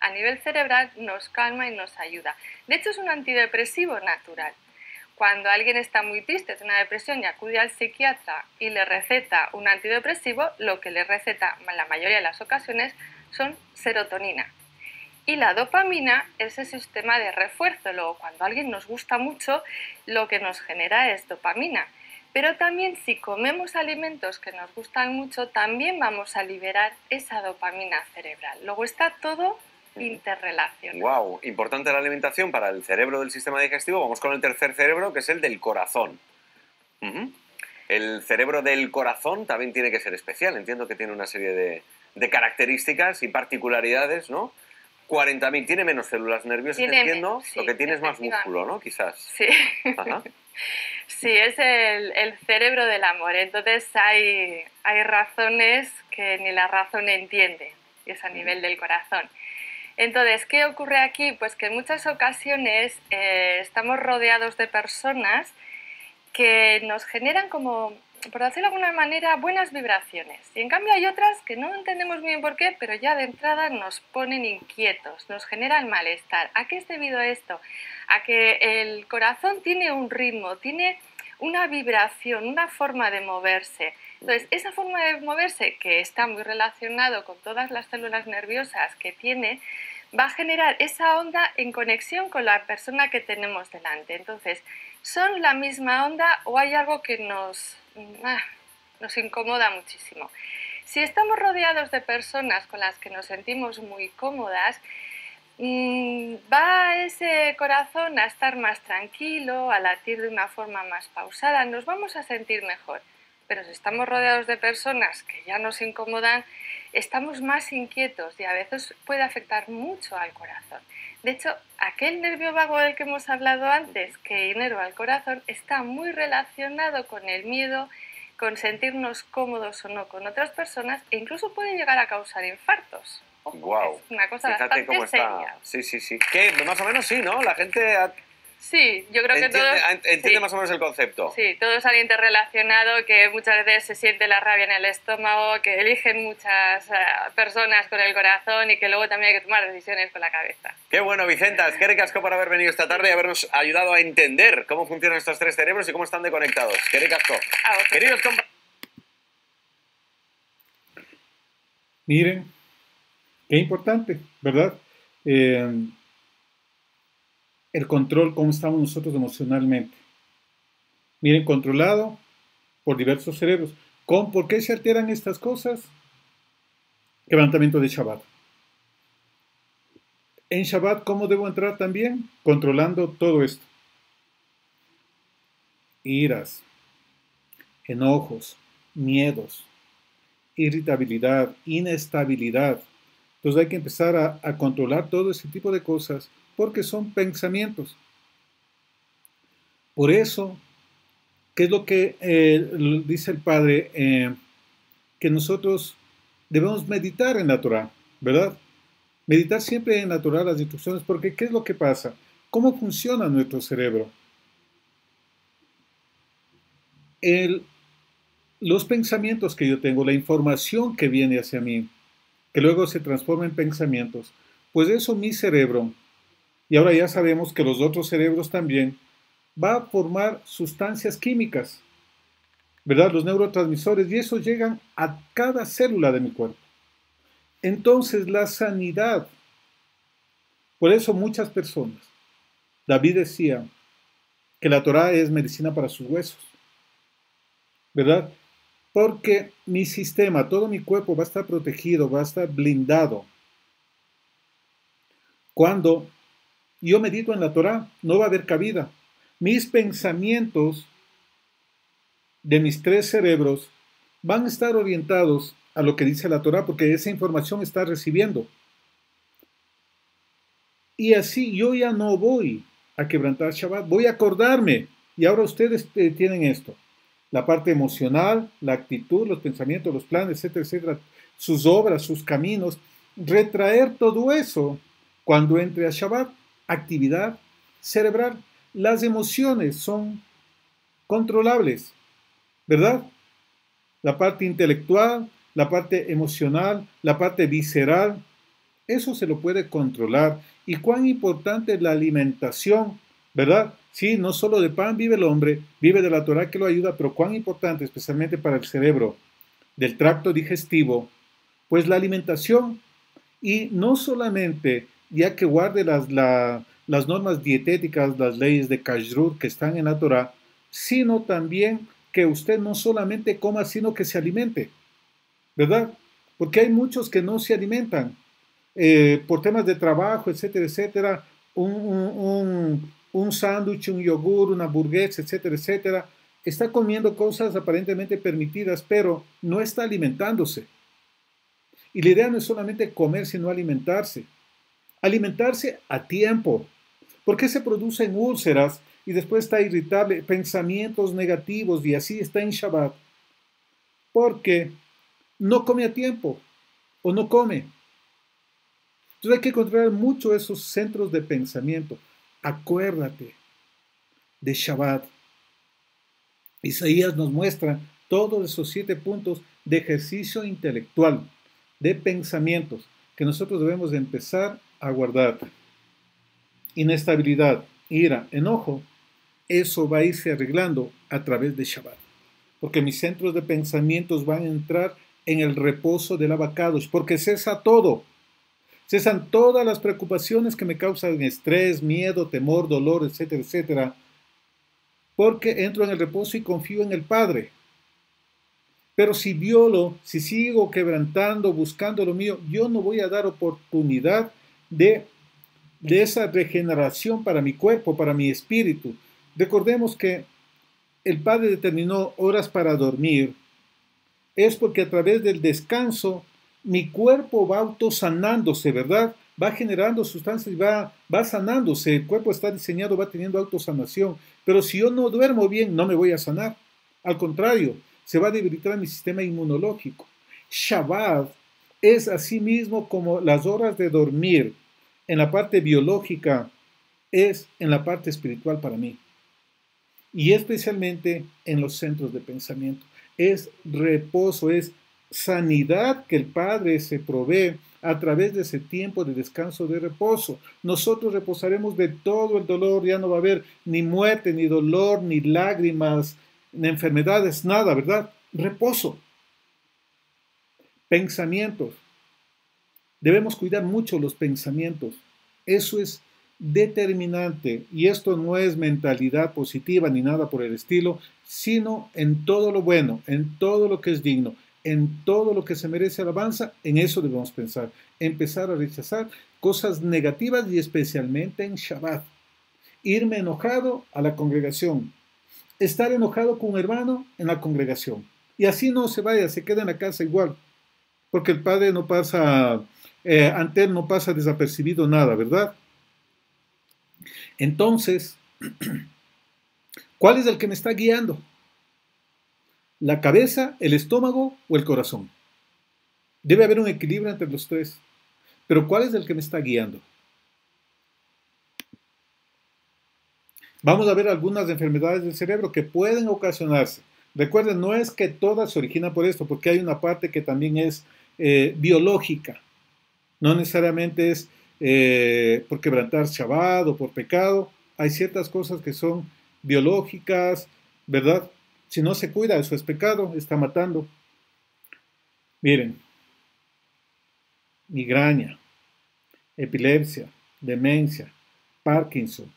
A nivel cerebral nos calma y nos ayuda. De hecho, es un antidepresivo natural. Cuando alguien está muy triste, tiene una depresión y acude al psiquiatra y le receta un antidepresivo, lo que le receta en la mayoría de las ocasiones son serotonina. Y la dopamina es el sistema de refuerzo. Luego, cuando a alguien nos gusta mucho, lo que nos genera es dopamina. Pero también si comemos alimentos que nos gustan mucho, también vamos a liberar esa dopamina cerebral. Luego está todo interrelacionado. ¡Wow! Importante la alimentación para el cerebro del sistema digestivo. Vamos con el tercer cerebro, que es el del corazón. El cerebro del corazón también tiene que ser especial. Entiendo que tiene una serie de características y particularidades, ¿no? 40.000, tiene menos células nerviosas, entiendo, sí, lo que tiene es más músculo, ¿no? Quizás. Sí. Ajá. Sí, es el cerebro del amor. Entonces hay razones que ni la razón entiende, y es a nivel del corazón. Entonces, ¿qué ocurre aquí? Pues que en muchas ocasiones estamos rodeados de personas que nos generan como, por decirlo de alguna manera, buenas vibraciones. Y en cambio hay otras que no entendemos muy bien por qué, pero ya de entrada nos ponen inquietos, nos generan malestar. ¿A qué es debido esto? A que el corazón tiene un ritmo, tiene una vibración, una forma de moverse. Entonces, esa forma de moverse, que está muy relacionado con todas las células nerviosas que tiene, va a generar esa onda en conexión con la persona que tenemos delante. Entonces, ¿son la misma onda o hay algo que nos incomoda muchísimo? Si estamos rodeados de personas con las que nos sentimos muy cómodas, va ese corazón a estar más tranquilo, a latir de una forma más pausada, nos vamos a sentir mejor. Pero si estamos rodeados de personas que ya nos incomodan, estamos más inquietos y a veces puede afectar mucho al corazón. De hecho, aquel nervio vago del que hemos hablado antes, que inerva al corazón, está muy relacionado con el miedo, con sentirnos cómodos o no con otras personas e incluso puede llegar a causar infartos. Ojo, wow. Es una cosa Fíjate bastante cómo seria. Está. Sí. Que más o menos sí, ¿no? La gente... Sí, yo creo que todos... Entiende más o menos el concepto. Sí, todo es alguien relacionado, que muchas veces se siente la rabia en el estómago, que eligen muchas personas con el corazón y que luego también hay que tomar decisiones con la cabeza. Qué bueno, Vicenta. Es que ricasco por haber venido esta tarde y habernos ayudado a entender cómo funcionan estos tres cerebros y cómo están conectados. Qué ricasco. Queridos compañeros... Miren, qué importante, ¿verdad? El control, cómo estamos nosotros emocionalmente. Miren, controlado por diversos cerebros. ¿Por qué se alteran estas cosas? Quebrantamiento de Shabbat. En Shabbat, ¿cómo debo entrar también? Controlando todo esto. Iras, enojos, miedos, irritabilidad, inestabilidad. Entonces hay que empezar a controlar todo ese tipo de cosas porque son pensamientos. Por eso, ¿qué es lo que dice el Padre? Que nosotros debemos meditar en la Torah, ¿verdad? Meditar siempre en la Torah las instrucciones, porque ¿qué es lo que pasa? ¿Cómo funciona nuestro cerebro? Los pensamientos que yo tengo, la información que viene hacia mí, que luego se transforma en pensamientos, pues eso mi cerebro, y ahora ya sabemos que los otros cerebros también, va a formar sustancias químicas, ¿verdad? Los neurotransmisores, y eso llegan a cada célula de mi cuerpo. Entonces la sanidad, por eso muchas personas, David decía que la Torah es medicina para sus huesos, ¿verdad? Porque mi sistema, todo mi cuerpo va a estar protegido, va a estar blindado. Cuando yo medito en la Torah, no va a haber cabida. Mis pensamientos de mis tres cerebros van a estar orientados a lo que dice la Torah, porque esa información está recibiendo. Y así yo ya no voy a quebrantar Shabbat, voy a acordarme. Y ahora ustedes tienen esto. La parte emocional, la actitud, los pensamientos, los planes, etcétera, etcétera, sus obras, sus caminos, retraer todo eso cuando entre a Shabbat, actividad cerebral. Las emociones son controlables, ¿verdad? La parte intelectual, la parte emocional, la parte visceral, eso se lo puede controlar. Y cuán importante es la alimentación, ¿verdad? Sí, no solo de pan vive el hombre, vive de la Torah que lo ayuda, pero cuán importante, especialmente para el cerebro, del tracto digestivo, pues la alimentación. Y no solamente ya que guarde las normas dietéticas, las leyes de Kashrut que están en la Torah, sino también que usted no solamente coma, sino que se alimente, ¿verdad? Porque hay muchos que no se alimentan por temas de trabajo, etcétera, etcétera, un sándwich, un yogur, una hamburguesa, etcétera, etcétera, está comiendo cosas aparentemente permitidas, pero no está alimentándose. Y la idea no es solamente comer, sino alimentarse. Alimentarse a tiempo. ¿Por qué se producen úlceras y después está irritable, pensamientos negativos y así está en Shabbat? Porque no come a tiempo o no come. Entonces hay que controlar mucho esos centros de pensamiento. Acuérdate de Shabbat. Isaías nos muestra todos esos 7 puntos de ejercicio intelectual, de pensamientos, que nosotros debemos de empezar a guardar. Inestabilidad, ira, enojo, eso va a irse arreglando a través de Shabbat. Porque mis centros de pensamientos van a entrar en el reposo del Abacadosh, porque cesa todo. Cesan todas las preocupaciones que me causan estrés, miedo, temor, dolor, etcétera, etcétera, porque entro en el reposo y confío en el Padre. Pero si violo, si sigo quebrantando, buscando lo mío, yo no voy a dar oportunidad de esa regeneración para mi cuerpo, para mi espíritu. Recordemos que el Padre determinó horas para dormir. Es porque a través del descanso mi cuerpo va autosanándose, ¿verdad? Va generando sustancias y va sanándose. El cuerpo está diseñado, va teniendo autosanación. Pero si yo no duermo bien, no me voy a sanar. Al contrario, se va a debilitar mi sistema inmunológico. Shabbat es así mismo como las horas de dormir en la parte biológica, es en la parte espiritual para mí. Y especialmente en los centros de pensamiento. Es reposo, es sanidad que el Padre se provee a través de ese tiempo de descanso, de reposo. Nosotros reposaremos de todo el dolor, ya no va a haber ni muerte, ni dolor, ni lágrimas, ni enfermedades, nada, ¿verdad? Reposo. Pensamientos. Debemos cuidar mucho los pensamientos. Eso es determinante. Y esto no es mentalidad positiva ni nada por el estilo, sino en todo lo bueno, en todo lo que es digno. en todo lo que se merece alabanza, en eso debemos pensar. Empezar a rechazar cosas negativas y especialmente en Shabbat. Irme enojado a la congregación. Estar enojado con un hermano en la congregación. Y así no se vaya, se queda en la casa igual. Porque el Padre no pasa, ante él no pasa desapercibido nada, ¿verdad? Entonces, ¿cuál es el que me está guiando? ¿La cabeza, el estómago o el corazón? Debe haber un equilibrio entre los tres. Pero ¿cuál es el que me está guiando? Vamos a ver algunas enfermedades del cerebro que pueden ocasionarse. Recuerden, no es que todas se originan por esto, porque hay una parte que también es biológica. No necesariamente es por quebrantar Shabbat o por pecado. Hay ciertas cosas que son biológicas, ¿verdad? Si no se cuida, eso es pecado, está matando. Miren, migraña, epilepsia, demencia, Parkinson,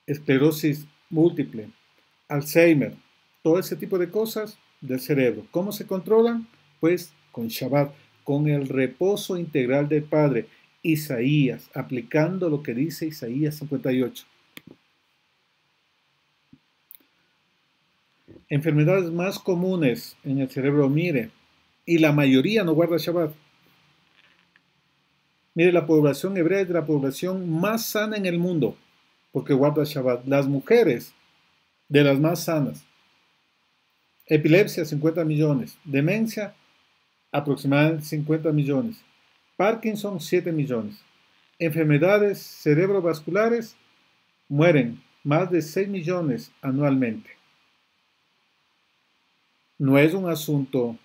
esclerosis múltiple, Alzheimer, todo ese tipo de cosas del cerebro. ¿Cómo se controlan? Pues con Shabbat, con el reposo integral del Padre. Isaías, aplicando lo que dice Isaías 58. Enfermedades más comunes en el cerebro, mire, y la mayoría no guarda Shabbat. Mire, la población hebrea es de la población más sana en el mundo, porque guarda Shabbat. Las mujeres, de las más sanas. Epilepsia, 50 millones. Demencia, aproximadamente 50 millones. Parkinson, 7 millones. Enfermedades cerebrovasculares, mueren más de 6 millones anualmente. No es un asunto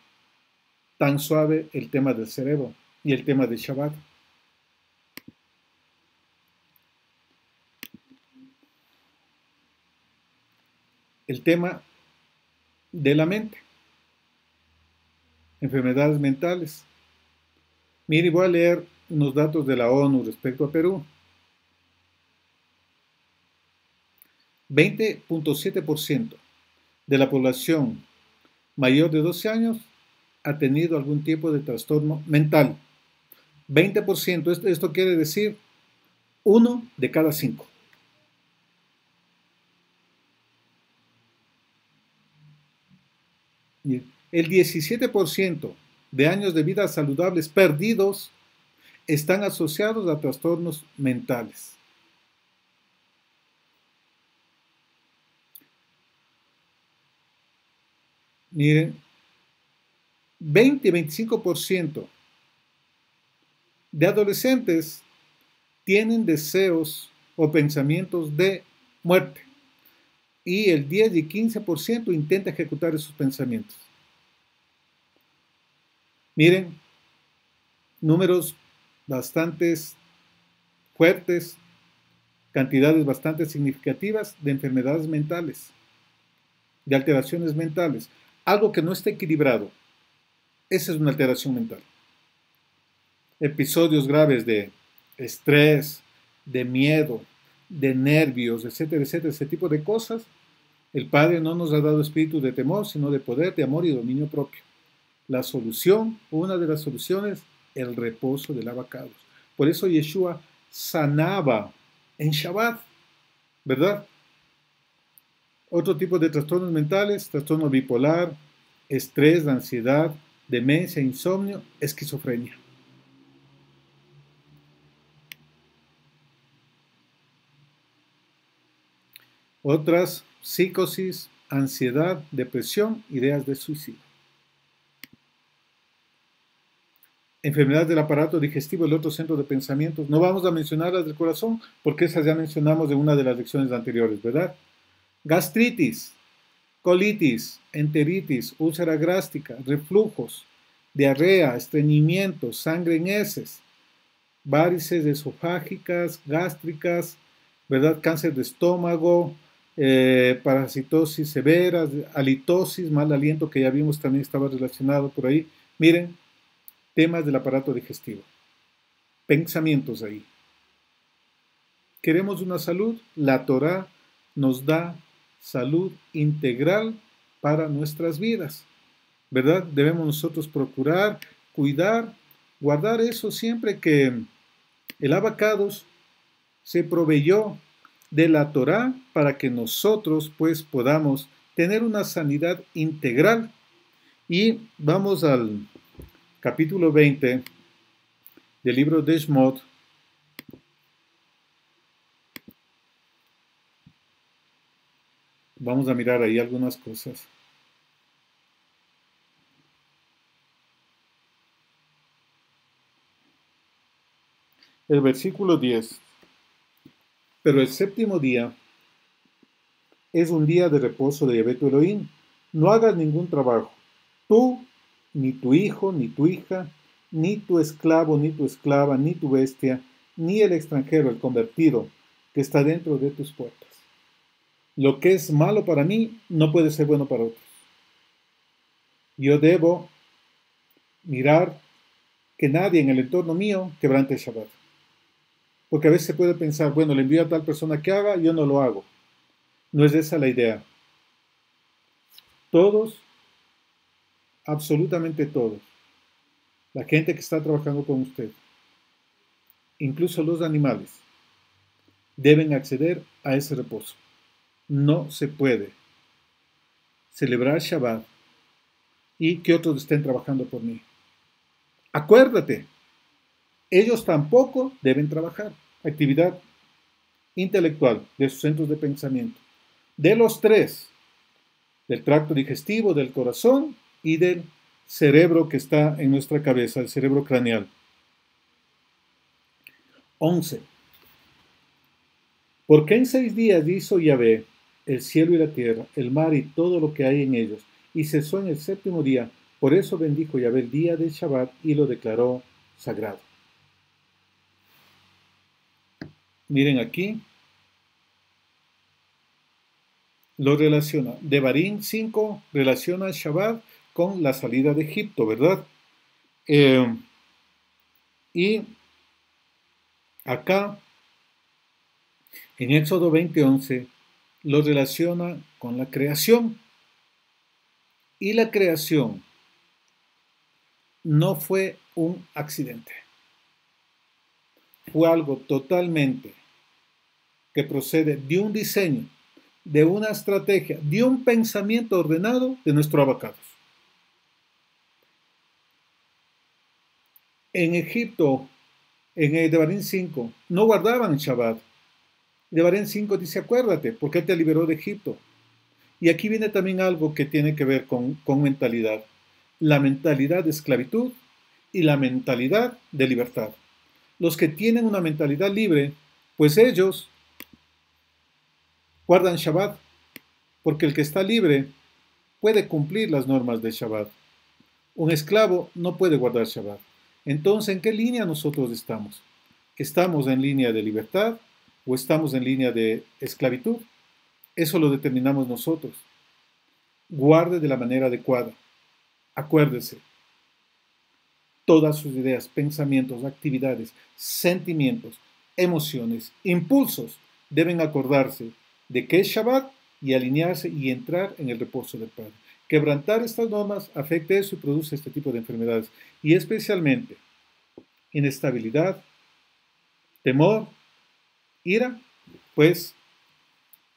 tan suave el tema del cerebro y el tema de Shabbat. El tema de la mente. Enfermedades mentales. Mire, voy a leer unos datos de la ONU respecto a Perú. 20.7% de la población mayor de 12 años ha tenido algún tipo de trastorno mental. 20%, esto quiere decir 1 de cada 5. El 17% de años de vida saludables perdidos están asociados a trastornos mentales. Miren, 20-25% de adolescentes tienen deseos o pensamientos de muerte. Y el 10 y 15% intenta ejecutar esos pensamientos. Miren, números bastante fuertes, cantidades bastante significativas de enfermedades mentales, de alteraciones mentales. Algo que no esté equilibrado, esa es una alteración mental. Episodios graves de estrés, de miedo, de nervios, etcétera, etcétera, ese tipo de cosas. El Padre no nos ha dado espíritu de temor, sino de poder, de amor y dominio propio. La solución, una de las soluciones, el reposo del abacados. Por eso Yeshua sanaba en Shabbat, ¿verdad? Otro tipo de trastornos mentales, trastorno bipolar, estrés, ansiedad, demencia, insomnio, esquizofrenia. Otras, psicosis, ansiedad, depresión, ideas de suicidio. Enfermedades del aparato digestivo, el otro centro de pensamientos. No vamos a mencionar las del corazón, porque esas ya mencionamos en una de las lecciones anteriores, ¿verdad? Gastritis, colitis, enteritis, úlcera gástrica, reflujos, diarrea, estreñimiento, sangre en heces, varices esofágicas, gástricas, ¿verdad? Cáncer de estómago, parasitosis severa, halitosis, mal aliento, que ya vimos también estaba relacionado por ahí. Miren, temas del aparato digestivo. Pensamientos ahí. ¿Queremos una salud? La Torá nos da salud integral para nuestras vidas. ¿verdad? Debemos nosotros procurar, cuidar, guardar eso siempre que el Abacados se proveyó de la Torá para que nosotros pues podamos tener una sanidad integral. Y vamos al capítulo 20 del libro de Shemot. Vamos a mirar ahí algunas cosas. El versículo 10. Pero el séptimo día es un día de reposo de Yahvé tu Elohim. No hagas ningún trabajo. Tú, ni tu hijo, ni tu hija, ni tu esclavo, ni tu esclava, ni tu bestia, ni el extranjero, el convertido, que está dentro de tus puertas. Lo que es malo para mí no puede ser bueno para otros. Yo debo mirar que nadie en el entorno mío quebrante el Shabbat. Porque a veces se puede pensar, bueno, le envío a tal persona que haga, yo no lo hago. No es esa la idea. Todos, absolutamente todos, la gente que está trabajando con usted, incluso los animales, deben acceder a ese reposo. No se puede celebrar Shabbat y que otros estén trabajando por mí. Acuérdate, ellos tampoco deben trabajar. Actividad intelectual de sus centros de pensamiento. De los tres, del tracto digestivo, del corazón y del cerebro que está en nuestra cabeza, el cerebro craneal. 11. Porque en 6 días hizo Yahvé el cielo y la tierra, el mar y todo lo que hay en ellos, y cesó en el séptimo día. Por eso bendijo Yahvé el día del Shabbat y lo declaró sagrado. Miren aquí, lo relaciona. Devarim 5 relaciona el Shabbat con la salida de Egipto, ¿verdad? Y acá, en Éxodo 20:11, lo relaciona con la creación. Y la creación no fue un accidente. Fue algo totalmente que procede de un diseño, de una estrategia, de un pensamiento ordenado de nuestro Abacados. En Egipto, en el Devarim 5, no guardaban Shabbat. Devarim 5 dice, acuérdate, porque Él te liberó de Egipto. Y aquí viene también algo que tiene que ver con mentalidad. La mentalidad de esclavitud y la mentalidad de libertad. Los que tienen una mentalidad libre, pues ellos guardan Shabbat, porque el que está libre puede cumplir las normas de Shabbat. Un esclavo no puede guardar Shabbat. Entonces, ¿en qué línea nosotros estamos? ¿Estamos en línea de libertad o estamos en línea de esclavitud? Eso lo determinamos nosotros. Guarde de la manera adecuada. Acuérdese. Todas sus ideas, pensamientos, actividades, sentimientos, emociones, impulsos deben acordarse de que es Shabbat y alinearse y entrar en el reposo del Padre. Quebrantar estas normas afecta eso y produce este tipo de enfermedades. Y especialmente inestabilidad, temor, ira, pues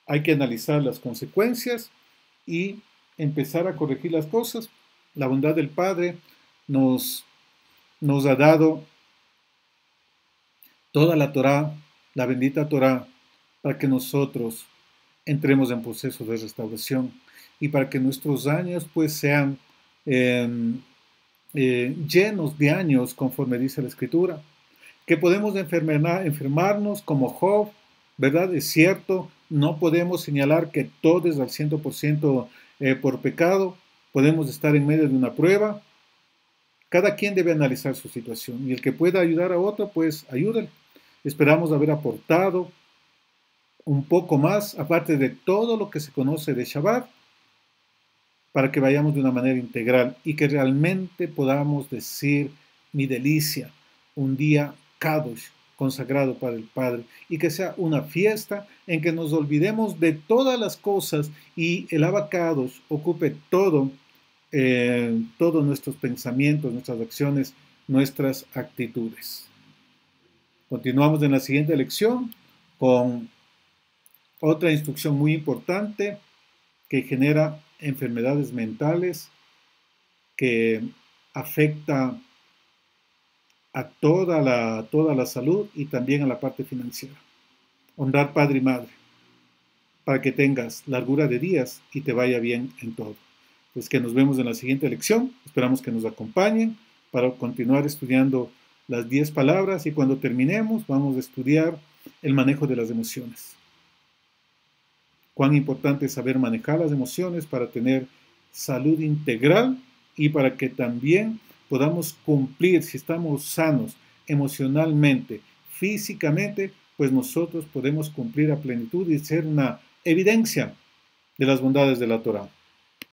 hay que analizar las consecuencias y empezar a corregir las cosas. La bondad del Padre nos ha dado toda la Torá, la bendita Torá, para que nosotros entremos en proceso de restauración y para que nuestros años pues sean llenos de años conforme dice la Escritura, que podemos enfermarnos como Job, ¿verdad? Es cierto, no podemos señalar que todo es al 100% por pecado, podemos estar en medio de una prueba. Cada quien debe analizar su situación y el que pueda ayudar a otro, pues ayúdale. Esperamos haber aportado un poco más, aparte de todo lo que se conoce de Shabbat, para que vayamos de una manera integral y que realmente podamos decir mi delicia, un día Kadosh, consagrado para el Padre, y que sea una fiesta en que nos olvidemos de todas las cosas y el Abacados ocupe todo todos nuestros pensamientos, nuestras acciones, nuestras actitudes. Continuamos en la siguiente lección con otra instrucción muy importante que genera enfermedades mentales, que afecta a toda la salud y también a la parte financiera. Honrar padre y madre, para que tengas largura de días y te vaya bien en todo. Pues que nos vemos en la siguiente lección. Esperamos que nos acompañen para continuar estudiando las 10 palabras y cuando terminemos vamos a estudiar el manejo de las emociones. Cuán importante es saber manejar las emociones para tener salud integral y para que también podamos cumplir, si estamos sanos emocionalmente, físicamente, pues nosotros podemos cumplir a plenitud y ser una evidencia de las bondades de la Torá.